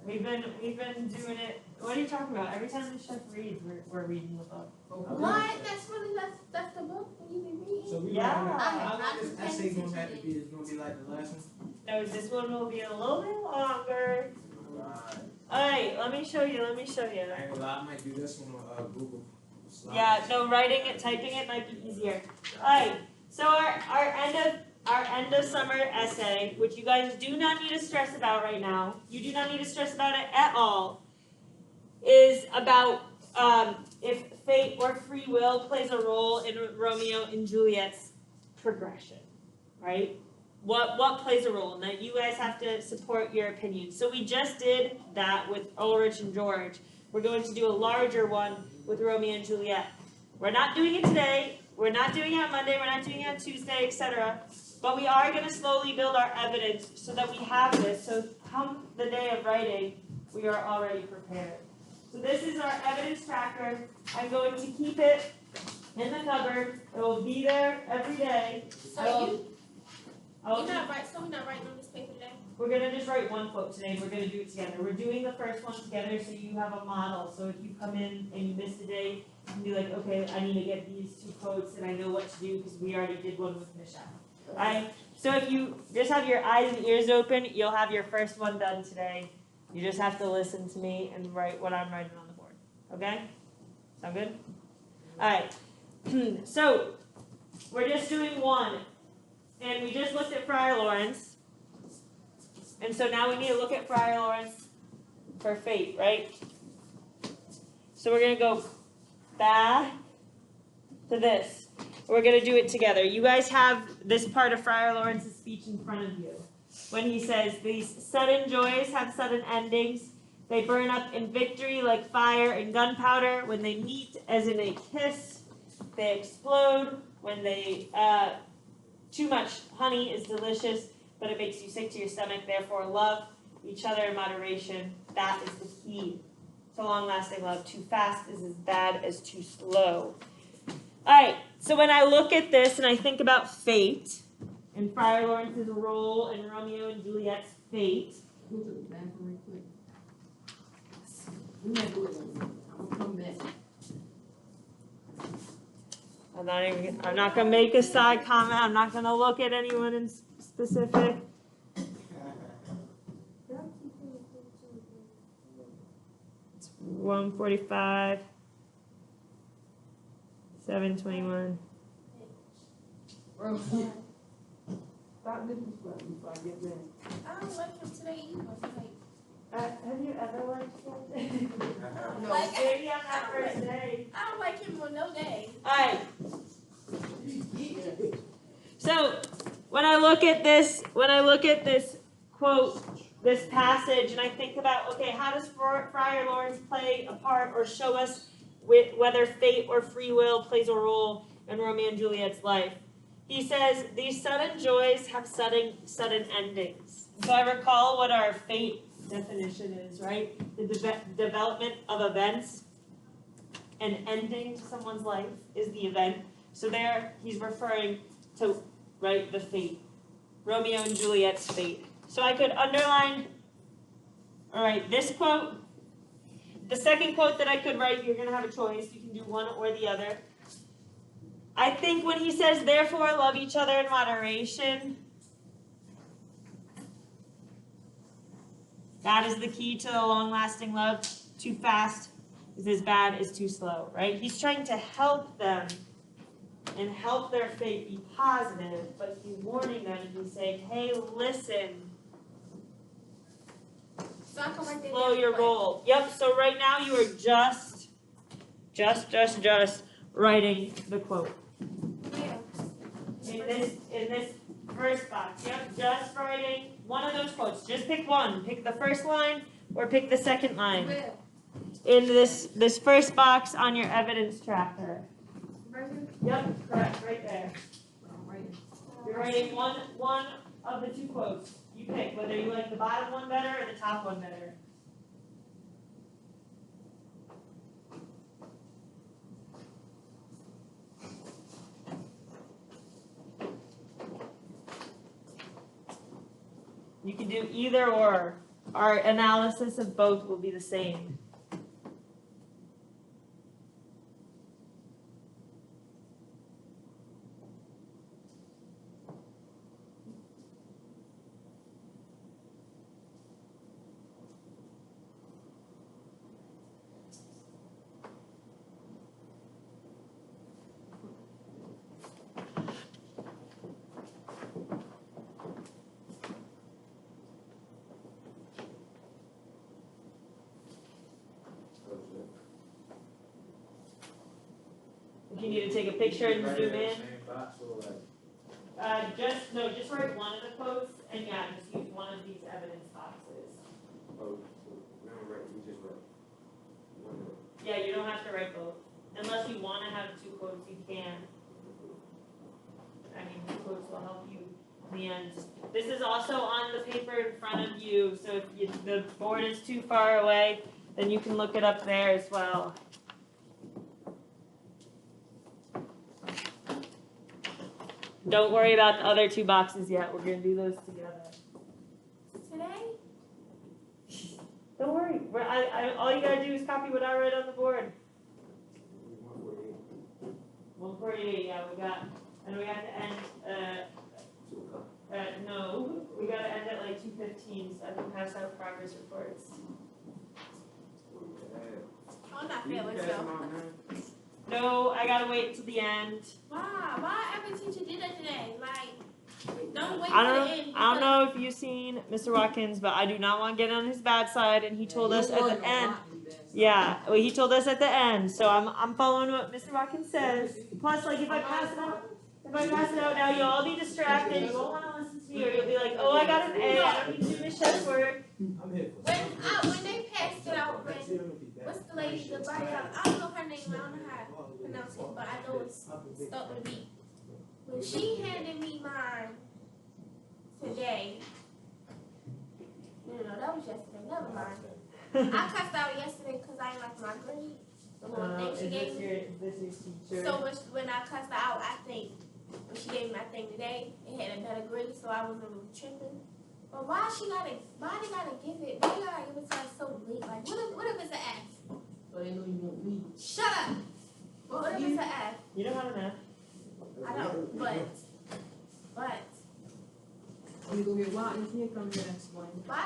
We've been doing it. What are you talking about? Every time the chef reads, we're reading the book. What? That's the book that you been reading? So we Yeah. how long this essay gonna have to be? It's gonna be like the last one? No, this one will be a little bit longer. Right. Alright, let me show you. I ain't gonna lie, I might do this one on Google Slides. Yeah, no, writing it, typing it might be easier. Alright, so our end of summer essay, which you guys do not need to stress about right now, you do not need to stress about it at all, is about if fate or free will plays a role in Romeo and Juliet's progression, right? What plays a role? Now you guys have to support your opinion. So we just did that with Ulrich and George. We're going to do a larger one with Romeo and Juliet. We're not doing it today. We're not doing it on Monday. We're not doing it on Tuesday, etc. But we are going to slowly build our evidence so that we have this. So come the day of writing, we are already prepared. So this is our evidence tracker. I'm going to keep it in the cupboard. It will be there every day. So we're not writing on this paper today? We're going to just write one quote today. We're going to do it together. We're doing the first one together so you have a model. So if you come in and you miss a day, you can be like, okay, I need to get these 2 quotes and I know what to do because we already did one with Michelle. Alright? So if you just have your eyes and ears open, you'll have your first one done today. You just have to listen to me and write what I'm writing on the board. Okay? Sound good? Alright. So, we're just doing one. And we just looked at Friar Lawrence. And so now we need to look at Friar Lawrence for fate, right? So we're going to go back to this. We're going to do it together. You guys have this part of Friar Lawrence's speech in front of you. When he says, these sudden joys have sudden endings. They burn up in victory like fire and gunpowder. When they meet as in a kiss, they explode. When they, too much honey is delicious, but it makes you sick to your stomach. Therefore, love each other in moderation. That is the key to long-lasting love. Too fast is as bad as too slow. All right, so when I look at this and I think about fate, and Friar Lawrence's role in Romeo and Juliet's fate. Go to the bathroom real quick. We might do it later. I'm gonna come back. I'm not gonna make a side comment. I'm not gonna look at anyone in specific. 1:45. 7:21. Bro, stop disrespecting before I get mad. I don't like him today either. Have you ever liked him? No. Like, maybe on that first day. I don't like him on no day. Alright. So when I look at this quote, this passage, and I think about, okay, how does Friar Lawrence play a part or show us whether fate or free will plays a role in Romeo and Juliet's life? He says, these sudden joys have sudden endings. So I recall what our fate definition is, right? The development of events. An ending to someone's life is the event. So there he's referring to, right, the fate. Romeo and Juliet's fate. So I could underline, all right, this quote. The second quote that I could write, you're going to have a choice. You can do one or the other. I think when he says, therefore, love each other in moderation, that is the key to the long-lasting love. Too fast is as bad as too slow, right? He's trying to help them and help their fate be positive, but he's warning them and he's saying, hey, listen, So I can write that slow down your quick. roll. Yep, so right now you are just writing the quote. Yeah. In this first box, yep, just writing one of those quotes. Just pick one. Pick the first line or pick the second line. Will. In this first box on your evidence tracker. Right here. Yep, correct, right there. I'm writing. You're writing one of the 2 quotes. You pick whether you like the bottom one better or the top one better. You can do either or. Our analysis of both will be the same. If you need to take a picture and zoom in. Same box or like, Just write one of the quotes, and yeah, just use one of these evidence boxes. oh, we don't write, we just write. One word. Yeah, you don't have to write both. Unless you wanna have two quotes, you can. I mean, the quotes will help you in the end. This is also on the paper in front of you, so if the board is too far away, then you can look it up there as well. Don't worry about the other two boxes yet, we're gonna do those together. Today? Don't worry, all you gotta do is copy what I write on the board. 148, yeah, and we have to end, no, we gotta end at like 2:15, so I can pass out progress reports. I'm not You feeling pass so. them out now? No, I gotta wait until the end. Why every teacher did that today? Like, don't wait I till don't, the end. I don't know if you've seen Mr. Watkins, but I do not want to get on his bad side, and he told us at the end. Yeah, well, he told us at the end, so I'm following what Mr. Watkins says. Plus, like, if I pass it out now, you'll all be distracted, you won't wanna listen to me, or you'll be like, oh, I got an A, I don't need to do Miss Chef's work. I'm here for When they passed it out, what's the lady, the body, I don't know her name, I don't know how to pronounce it, but I know it's stuck with a B. When she handed me mine today, no, that was yesterday, never mind. I cussed out yesterday because I didn't like my grade, the little thing she gave me. Is this your teacher? So when I cussed her out, I think, when she gave me my thing today, it had a better grade, so I wasn't really tripping. But why they gotta give it to us so late? Like, what if it's an F? So they know you won't leave. Shut up! What if it's an F? You don't have an F. I don't, but. Let me go get Watt and here comes the next one. Why?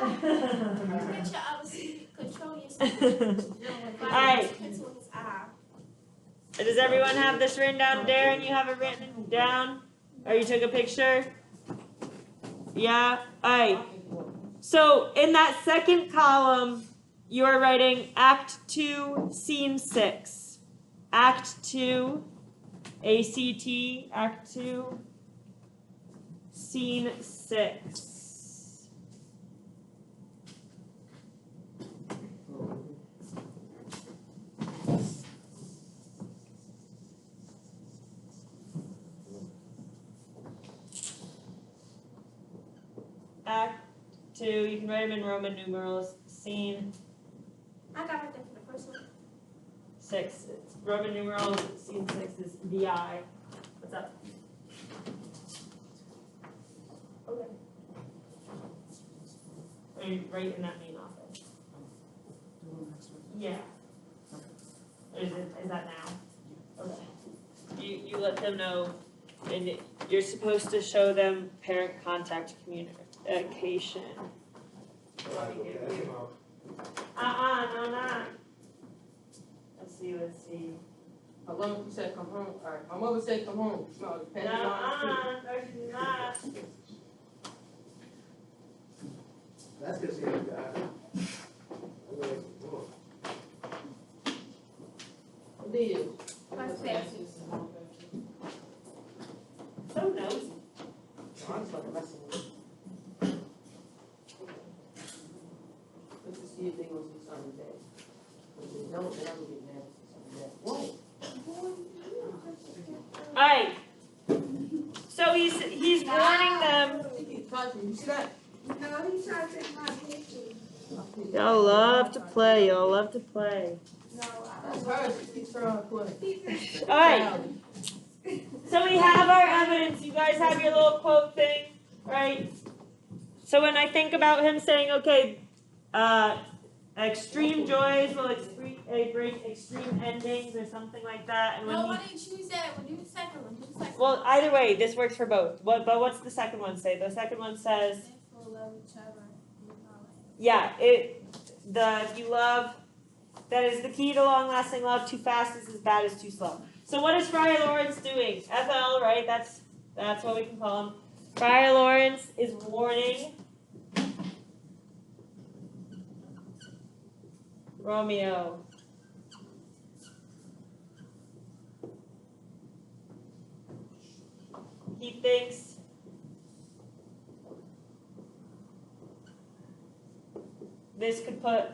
Get your other student, control yourself. Alright. Into his eye. Does everyone have this written down? Darren, you have it written down? Or you took a picture? Yeah? Alright. So in that second column, you are writing Act 2, Scene 6. Act 2, ACT, Act 2, Scene 6. Act 2, you can write them in Roman numerals. Scene I got right there for the first one. 6. It's Roman numerals. Scene 6 is VI. What's up? Okay. Are you right in that main office? Yeah. Is that now? Okay. You let them know, and you're supposed to show them parent contact communication. No, not. Let's see. My mother said come home. Alright, my mother said come home. No, Actually not. That's because you have got it. What is? First passage. So nosy. I'm just fucking messing with you. Let's just see if they gonna see something bad. If they don't, then I'm gonna get mad and see something bad. Whoa. Alright. So he's warning them. He keeps touching me. You see that? No, he's trying to take my picture. Y'all love to play. No, That's her. She keeps trying to play. Alright. So we have our evidence. You guys have your little quote thing, right? So when I think about him saying, okay, extreme joys will bring extreme endings or something like that, and when No, why didn't you use that one? Do the second one. Do the second well, one. either way, this works for both. But what's the second one say? The second one says, Thankful, love each other. yeah, if you love, that is the key to long-lasting love. Too fast is as bad as too slow. So what is Friar Lawrence doing? FL, right? That's what we can call him. Friar Lawrence is warning Romeo. He thinks this could put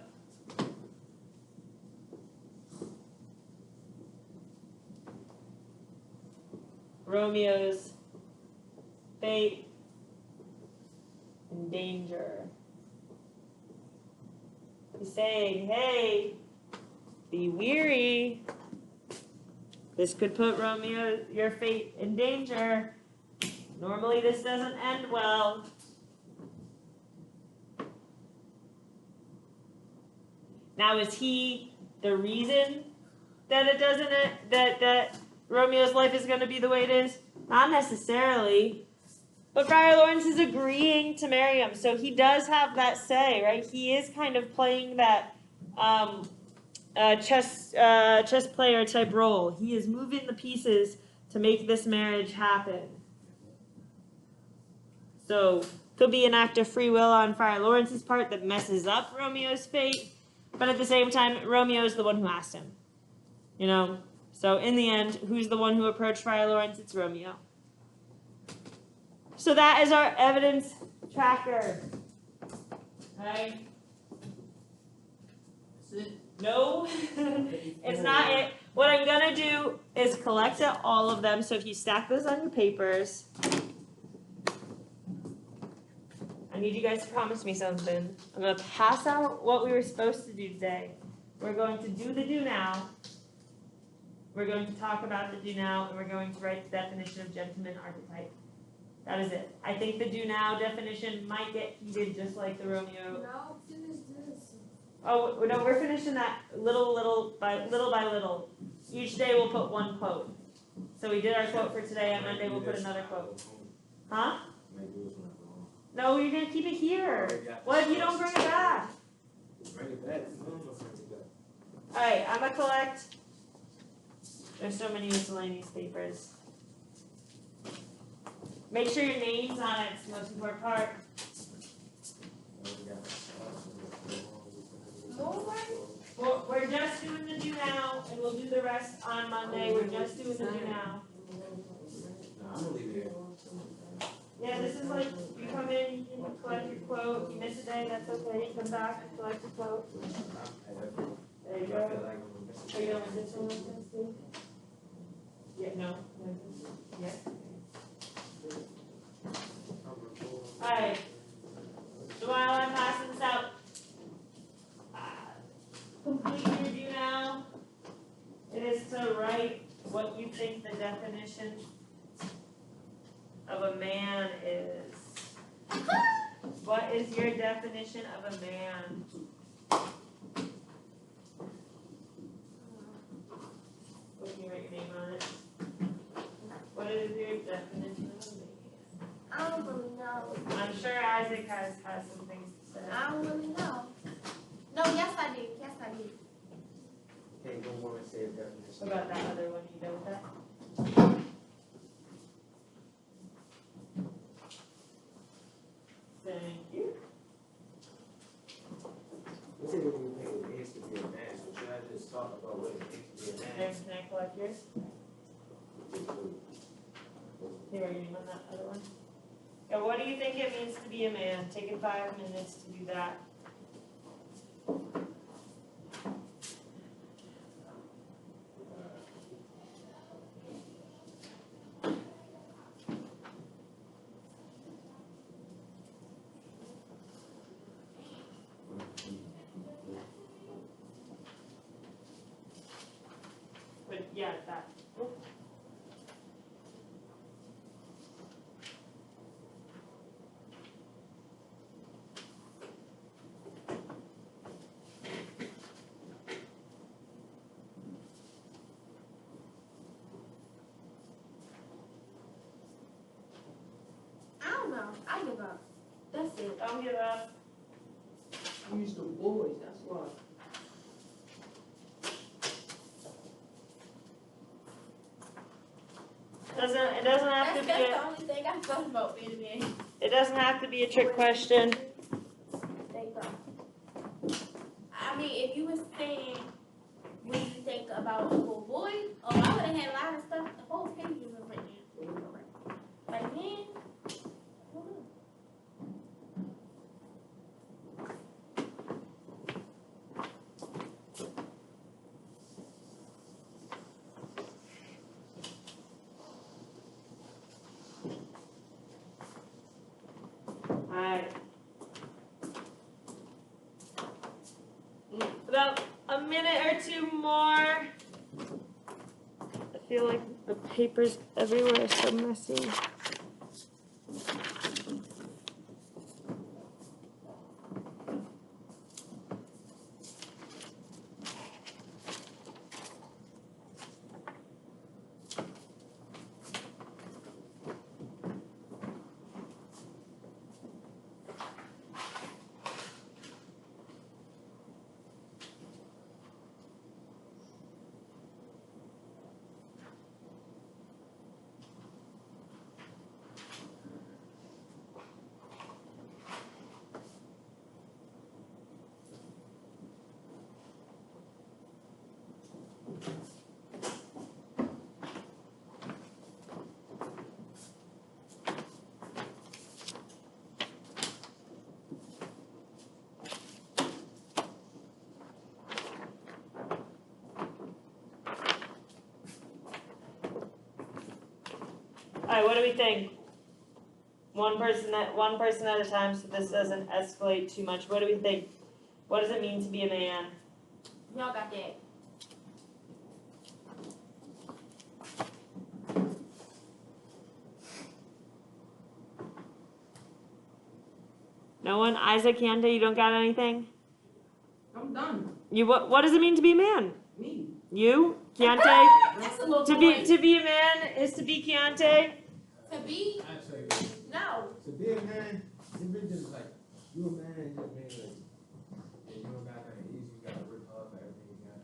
Romeo's fate in danger. He's saying, hey, be weary. This could put Romeo, your fate in danger. Normally this doesn't end well. Now is he the reason that it doesn't that Romeo's life is going to be the way it is? Not necessarily. But Friar Lawrence is agreeing to marry him, so he does have that say, right? He is kind of playing that chess player type role. He is moving the pieces to make this marriage happen. So could be an act of free will on Friar Lawrence's part that messes up Romeo's fate, but at the same time, Romeo is the one who asked him. You know? So in the end, who's the one who approached Friar Lawrence? It's Romeo. So that is our evidence tracker. Right? That's it. No, it's not it. What I'm gonna do is collect all of them. So if you stack those on your papers, I need you guys to promise me something. I'm gonna pass out what we were supposed to do today. We're going to do the do now. We're going to talk about the do now, and we're going to write the definition of gentleman archetype. That is it. I think the do now definition might get heated just like the Romeo. No, finish this. Oh, no, we're finishing that little by little. Each day we'll put one quote. So we did our quote for today, on Monday we'll put another quote. Huh? No, you're going to keep it here. What if you don't bring it back? Bring it back. Alright, I'm going to collect. There's so many miscellaneous papers. Make sure your name's on it, it's the most important part. We're just doing the do now, and we'll do the rest on Monday. We're just doing the do now. I'm gonna leave it here. Yeah, this is like, you come in, you can collect your quote. If you miss a day, that's okay. You come back and collect your quote. There you go. Are you going with this one? Yeah, no. Yeah. Alright. So while I'm passing this out, complete your do now. It is to write what you think the definition of a man is. What is your definition of a man? What can you write your name on it? What is your definition of a man? I don't really know. I'm sure Isaac has some things to say. I don't really know. No, yes I did. Yes I did. Hey, no more and say a definition. What about that other one? You done with that? Thank you. We said what we think it means to be a man, so should I just talk about what it means to be a man? Can I collect yours? Here, are you on that other one? Yeah, what do you think it means to be a man? Take it 5 minutes to do that. But yeah, that. No, I give up. That's it. Don't give up. I'm used to boys, that's why. It doesn't have to That's be a, the only thing I thought about being a man. it doesn't have to be a trick question. There you go. I mean, if you was saying, when you think about a little boy, oh, I would have had a lot of stuff, the whole page was written in. Like, man, I don't know. Alright. About a minute or two more. I feel like the paper's everywhere, so messy. Alright, what do we think? One person at a time, so this doesn't escalate too much. What do we think? What does it mean to be a man? Y'all got that. No one? Isaac, Yanda, you don't got anything? I'm done. You what does it mean to be a man? Me. You? Keontae? That's a little To boy. be a man is to be Keontae? To be, I tell you what, no. to be a man, it really just like, you a man, it just means like, yeah, you don't got nothing easy, you gotta work hard for everything you got.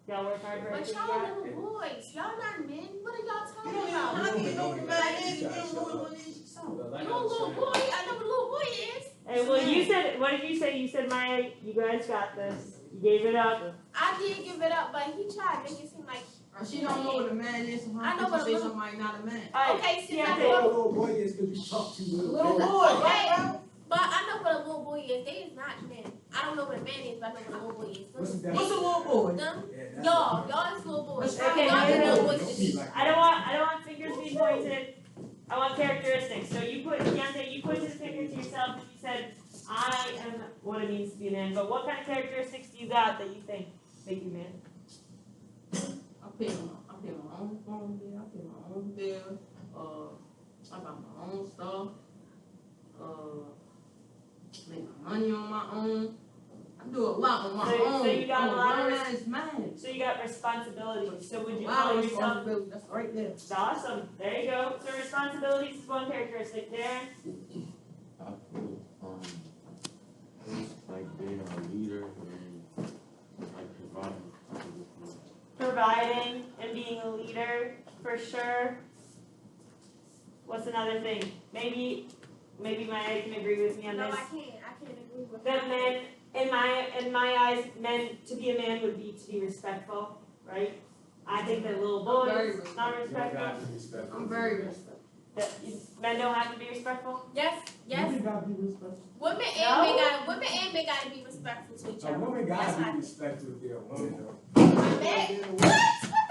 Y'all work hard for But everything you y'all got? little boys. Y'all not men. What are y'all You talking don't even, about? how do you know what a man is? You Try to don't show know up. what it is yourself. But like You I a was little saying, boy. I know what a little boy is. Hey, well, you said, what did you say? You said, Maya, you guys got this. You gave it up. I did give it up, but he tried to make it seem like, She don't know what a man is, so I how know can what you a say little- somebody not a man? Alright, okay, since I you know Keontae. what a know, little boy is, cause you talk to little Little boys. boy, Okay. right, bro? but I know what a little boy is. They is not men. I don't know what a man is, but I know what a little boy is. What's the What's a little boy? Them, Yeah, that's y'all is little boys. Okay, Y'all no, is no, little no. boys to me. I don't want fingers being pointed. I want characteristics. So you put, Keontae, you pointed the finger to yourself and you said, I am what it means to be a man. But what kind of characteristics do you got that you think make you man? I pay my own phone bill, I pay my own bill, I buy my own stuff, make my money on my own. I do a lot on my So- own. so you got I'm a lot of grown-ass man. So you got responsibilities. So would A you lot call of yourself? responsibility, that's right there. Awesome. There you go. So responsibilities is one characteristic. Darren? I feel it's like being a leader and like providing. Providing and being a leader, for sure. What's another thing? Maybe Maya can agree with me on No, this. I can't agree with That men, in my eyes, men, to be a man would be to be respectful, right? I think that little I'm very boys, not You don't respectful. gotta be respectful. I'm very respectful. That men don't have to be respectful. Yes, yes. You gotta be respectful. Women No. and men gotta be respectful to each A other. woman That's gotta how- be respectful if they're a woman though. Man,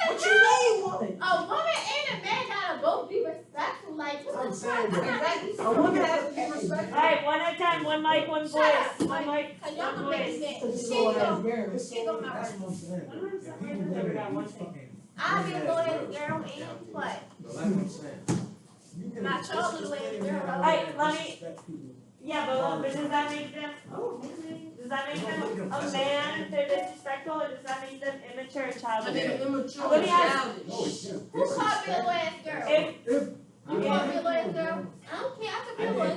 What you mean, woman? a woman and a man gotta both be respectful. Like, what I'm the saying fuck? that. A woman has to be respectful. Alright, one at a time, one mic, one voice. Shut up. One mic, Cause y'all one gonna make voice. me mad. It's Here you so go. very, Here go my that's word. what I'm saying. One of them If people never women got be one thing. fucking I've been women loyal as girl well. and what? But like I'm saying, you can. Not y'all little it's ass the girl. man Hey, that let me- disrespect people. Yeah, but does that make them, does that make them a man if they're disrespectful, or does that make them immature and I childish? think immature Let me and ask- childish. No, it's just Who called me a disrespect. loyal ass girl? If, If You called me a loyal girl? I don't care. I could be a I loyal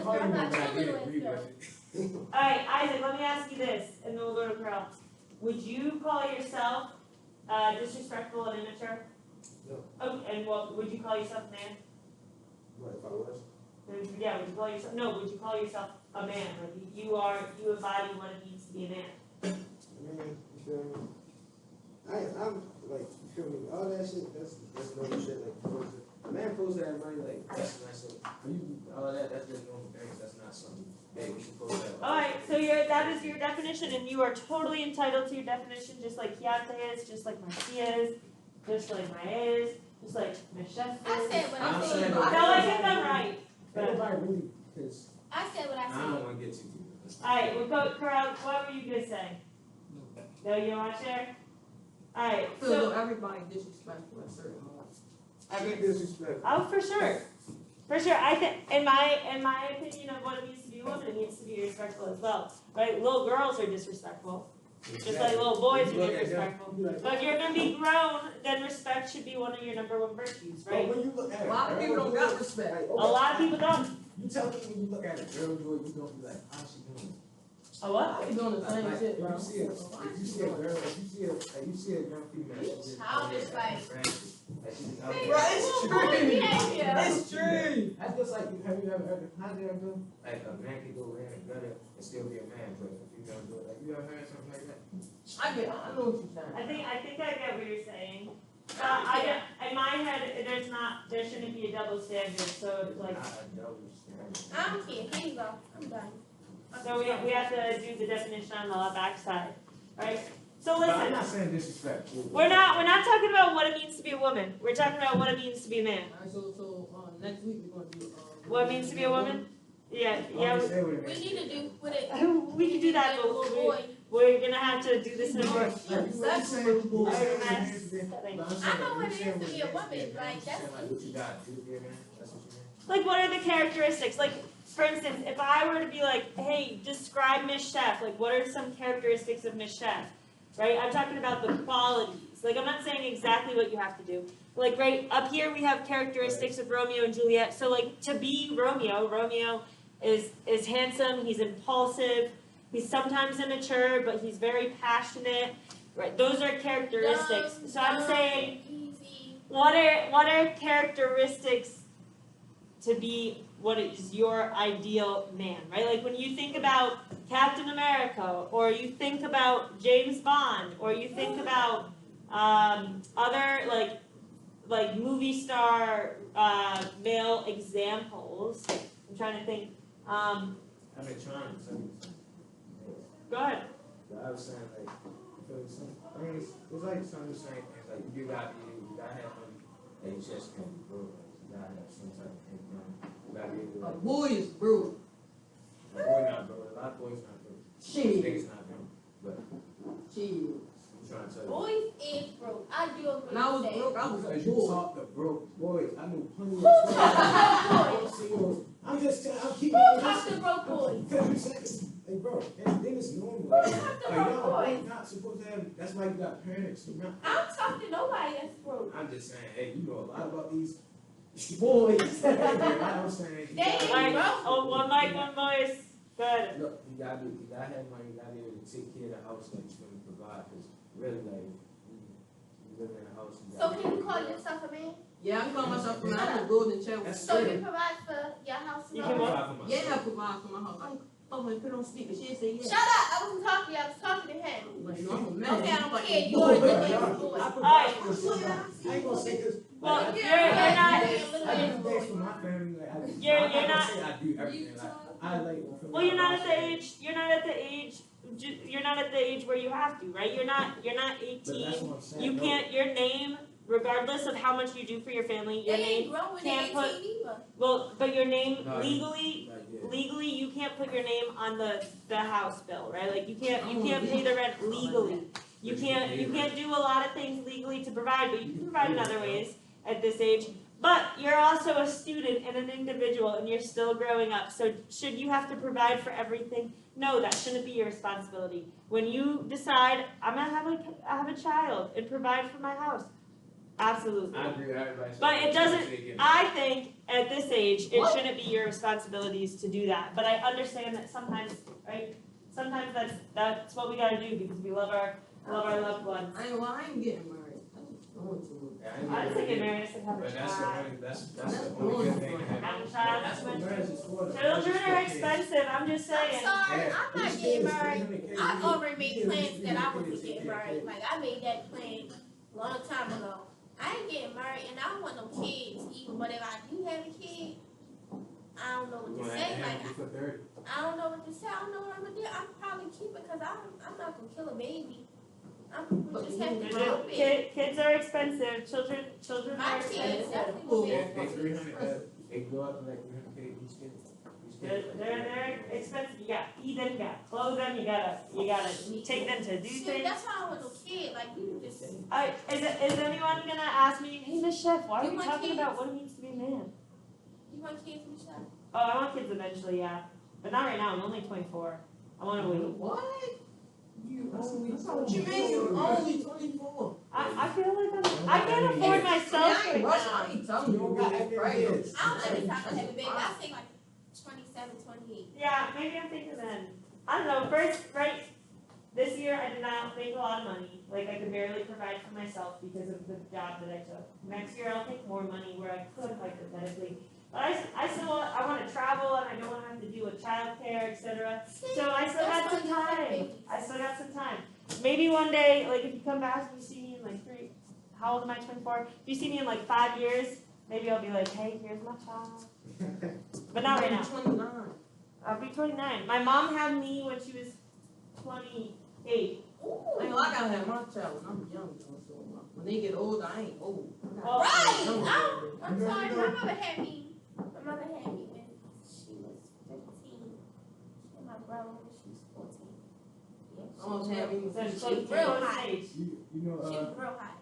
yourself disrespectful and immature? No. Oh, and what would you call yourself, a man? What if I was? Yeah, would you call yourself? No, would you call yourself a man? Like you embody what it means to be a man. Man, you feel me? I'm like, you feel me? All that shit, that's normal shit. Like, a man supposed to have money, like, that's not so. When you, all that's just normal things. That's not something big. We supposed to have. All right, so that is your definition, and you are totally entitled to your definition, just like Keontae is, just like Marcia is, just like Maya is, just like Michelle is. I said what I I'm said. saying, No, I get them right. Everybody really, because I said what I I said. don't want to get too deep. All right, well, go, Corral, what were you gonna say? No, you don't want to share? All right, I feel so, though everybody disrespectful at certain moments. I get disrespect. oh, for sure. For sure, I think, in my opinion of what it means to be a woman, it needs to be respectful as well, right? Little girls are disrespectful, just like little boys are disrespectful. But if you're gonna be grown, then respect should be one of your number one virtues, right? When you look at A lot of people don't got respect. A lot of people don't. You tell me when you look at a girl, you don't be like, how's she doing? A what? I be doing the same Like, shit, bro. If you see a girl, if you see a young female, You she's just childish, like. like she's out Hey, there. Right, it's what's true. wrong with behavior? It's true. That's just like, have you ever heard of how they do? Like a man can go in and gutter and still be a man, but if you don't do it, like you ever heard something like that? I know what you're saying. I think I get what you're saying. But in my head, there shouldn't be a double standard, so like, Not a double standard. I don't care. Here you go. I'm done. so we have to do the definition on the backside, right? So But I'm listen, not saying disrespect. we're not talking about what it means to be a woman, we're talking about what it means to be a man. Alright, so next week we're gonna do What it means to be a woman? Yeah, Always say what it We means. need to do with it. we can do that, Little but boy. we're gonna have to do this in a more. Like, what you saying? You saying what it means to be- Setting. but I'm I saying, know what you it saying is to what be it a means woman, man. like, You that's saying, like what you got to do here, man. That's what you mean. Like, what are the characteristics? Like, for instance, if I were to be like, hey, describe Miss Scheff, like, what are some characteristics of Miss Scheff? Right? I'm talking about the qualities. Like, I'm not saying exactly what you have to do. Like, right up here, we have characteristics of Romeo and Juliet. So, like, to be Romeo is handsome, he's impulsive, he's sometimes immature, but he's very passionate. Right? Those are characteristics. So I'm saying, Easy. what are characteristics to be what is your ideal man, right? Like when you think about Captain America, or you think about James Bond, or you think about other like movie star male examples. I'm trying to think. I've been trying to tell you something. Go ahead. But I was saying, like, I feel some, I mean, it's like some of the same things. Like, you gotta have money, and you just can't be broke. Like, you gotta have some type of income. You gotta be able to, A like, boy is broke. a boy not broke. A lot of boys not broke. Shit. Niggas not broke. But Shit. I'm trying to tell you. Boys is broke. I do agree When I was with that. broke, I was a Because you boy. talk to broke boys. I know plenty Who of talks to broke boys? I'm just telling, I'm keeping Who talks to broke boys? Because you said, hey, bro, then it's normal. Who talks to Like, broke y'all boys? not supposed to have, that's why you got parents. You know? I'm talking to nobody that's broke. I'm just saying, hey, you know a lot about these boys. I'm saying, They ain't Alright, broke. oh, one mic, one voice. Good. look, you gotta have money, you gotta be able to take care of the house that you're gonna provide, because really, like, you live in a house. So can you call yourself a man? Yeah, I call myself a man. I'm a golden child. That's So straight. you provide for your house and You all can that? what? Provide for myself. Yeah, I provide for my house. I'm gonna put on speaker. She say yeah. Shut up! I wasn't talking to you. I was talking to him. Like, no, I'm a man. Okay, I I'm don't like care. a You boy. are the I little boy. provide for myself. I ain't gonna say this. Well, like, you're I not. do things for my family, like, You're I'm not- gonna say I do everything, like, I like. Well, you're not at the age. You're not at the age where you have to, right? You're not But that's 18. what I'm saying. You no. can't. Your name, regardless of how much you do for your family, They your ain't name. grown when can't they're put- 18 either. Well, but your name No, legally. Like, yeah. Legally, you can't put your name on the house bill, right? Like you can't pay the rent legally. You can't do a lot of things legally to provide, but you can provide in other ways at this age. But you're also a student and an individual, and you're still growing up. So should you have to provide for everything? No, that shouldn't be your responsibility. When you decide I'm gonna have a child and provide for my house, absolutely. I agree with everybody. But it doesn't- Taking- I think at this age, it What? shouldn't be your responsibilities to do that. But I understand that sometimes, right? Sometimes that's what we gotta do because we love love our loved ones. I ain't getting married. I'm just going to Yeah, I ain't I was gonna thinking get- married, I said have a But that's the child. only, that's the only good thing to Have a have. child, That's what that's marriage is for. The Children marriage is are for kids. expensive, I'm just I'm saying. sorry, Yeah. I'm not These getting kids, married. 300K, I've already made these plans kids, that I 300K wasn't to getting take care of married. kids. Like I made that plan a long time ago. I ain't getting married and I don't want no kids either. But if I do have a kid, I don't know what We're to gonna say. have Like to have it for 30. I don't know what to say. I don't know what I'm gonna do. I'm probably keep it because I'm not gonna kill a baby. We just have to grow it. Kids are expensive, children My are kids expensive. definitely will be They expensive. 300, they go up to like 300K each kid. Each kid. They're expensive, you gotta feed them, you gotta clothe them, you gotta take them to do See, things. that's why I don't want no kid. Like you just Is anyone gonna ask me, hey, Miss Scheff, why are You we want talking kids? about what it means to be a man? you want kids, Michelle? Oh, I want kids eventually, yeah, but not right now, I'm only 24. I wanna wait. What? What you mean you only 24? I feel like I can't afford myself I right ain't rushing. now. I ain't telling you don't got that crazy. I don't think it's time to have a baby. I think like 27, 28. Yeah, maybe I'm thinking then, I don't know, first, right, this year I did not make a lot of money, like I could barely provide for myself because of the job that I took. Next year I'll take more money where I could hypothetically, but I still want to travel and I don't want to have to deal with childcare, etc. So I still got some time, I still got some time. Maybe one day, like if you come back and you see me in like how old am I, 24? If you see me in like 5 years, maybe I'll be like, hey, here's my child. But not right now. 29. I'll be 29. My mom had me when she was 28. Ooh. I ain't like I had my child when I'm young, though, so when they get older, I ain't old. Oh, Right. I'm sorry. My mother had me. My mother had me when she was 15, and my brother when she was 14. Yeah, she Almost was had real, me So when it's she like was real close high. age. You know, she was real high.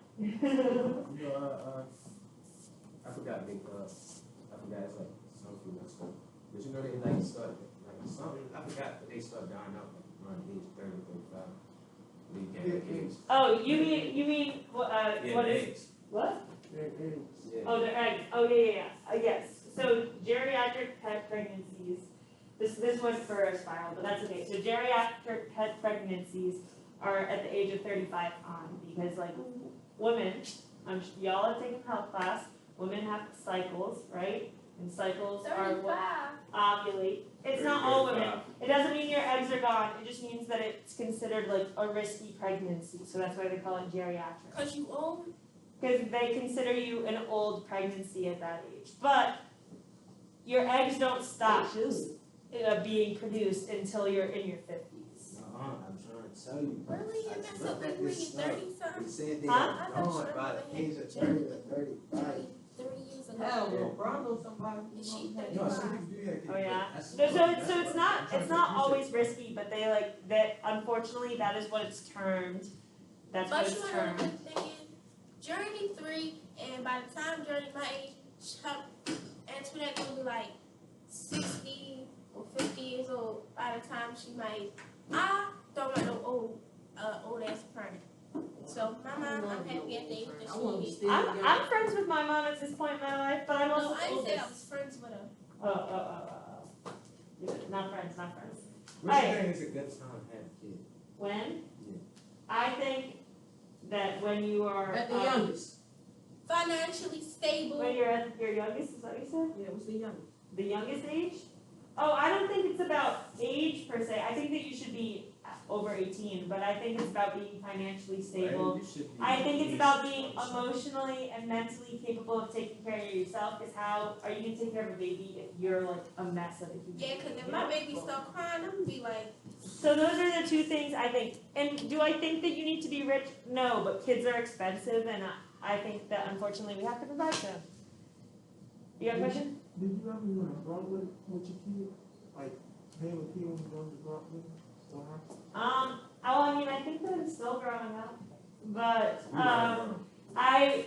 I forgot they, I forgot it's like some food and stuff. But you know they like start, like something, I forgot, but they start dying out like around age 30, 35. They can't have kids. Oh, you mean what Yeah, what is eggs. what? Yeah. Oh, the eggs. Oh yeah. Yes. So geriatric pet pregnancies. This was for a spiral, but that's okay. So geriatric pet pregnancies are at the age of 35 on because like women, y'all are taking health class. Women have cycles, right? And cycles are 35. what ovulate. It's not all women. It doesn't mean your eggs are gone. It just means that it's considered like a risky pregnancy. So that's why they call it geriatric. Cause you old. Because they consider you an old pregnancy at that age. But your eggs don't stop being produced until you're in your 50s. I'm trying to tell you. Really? I You messed looked up at when you this were stuff. 30 something? They said they Huh? are gone by the age of 30 to 35. 30 years ago. Hell, no, bro, I know somebody. Is she No, 35? some people do have kids. Oh, yeah. That's- So it's not I'm trying to always appreciate risky, but they like that. Unfortunately, that is what it's termed. That's what But you it's wanna know termed. the thing is, Journey 3, and by the time Journey my age, Chuck, Antoinette gonna be like 60 or 50 years old by the time she might. I don't want no old ass pregnant. So my mom, I'm happy at the age that I want to she is. stay young. I'm friends with my mom at this point in my life, but I'm also No, I didn't say I oldest. was friends with her. Yeah, not friends, not friends. What you Hey. think is a good time to have a kid? When? Yeah. I think that when you are At the youngest. Financially stable. when you're at your youngest, is that what you said? Yeah, what's the youngest? The youngest age? Oh, I don't think it's about age per se. I think that you should be over 18, but I think it's about being financially stable. Right? You should be I think at it's least about being 20. emotionally and mentally capable of taking care of yourself. Is how are you gonna take care of a baby if you're like a mess of a human? Yeah, cause being, if you my know? baby start crying, I'm gonna be like, So those are the two things I think. And do I think that you need to be rich? No, but kids are expensive, and I think that unfortunately we have to provide for them. You got a question? Did you ever want to grow with your kid? Like, pay with kid when you go to grow up with them? Or how? Oh, I mean, I think that I'm still growing up, but I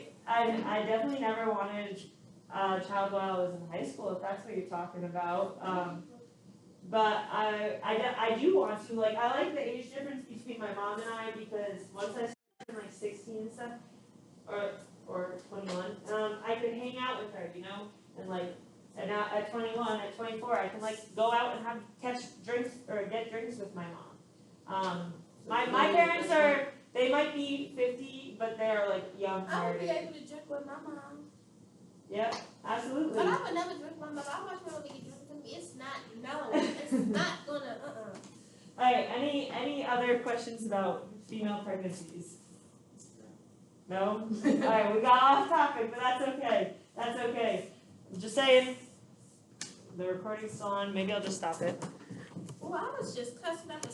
definitely never wanted a child while I was in high school, if that's what you're talking about. But I do want to, like, I like the age difference between my mom and I, because once I started like 16 and stuff, or 21, I could hang out with her, you know, and like, and now at 21, at 24, I can like go out and catch drinks or get drinks with my mom. My parents are They might be 50, but they're like young I would be hearted. able to drink with my mom. Yep, absolutely. But I would never drink with my mom. I watch my nigga drink with me. It's not, no, it's not gonna, Alright, any other questions about female pregnancies? No? Alright, we got off topic, but that's okay. That's okay. I'm just saying, the recording's still on, maybe I'll just stop it. Well, I was just cussing up a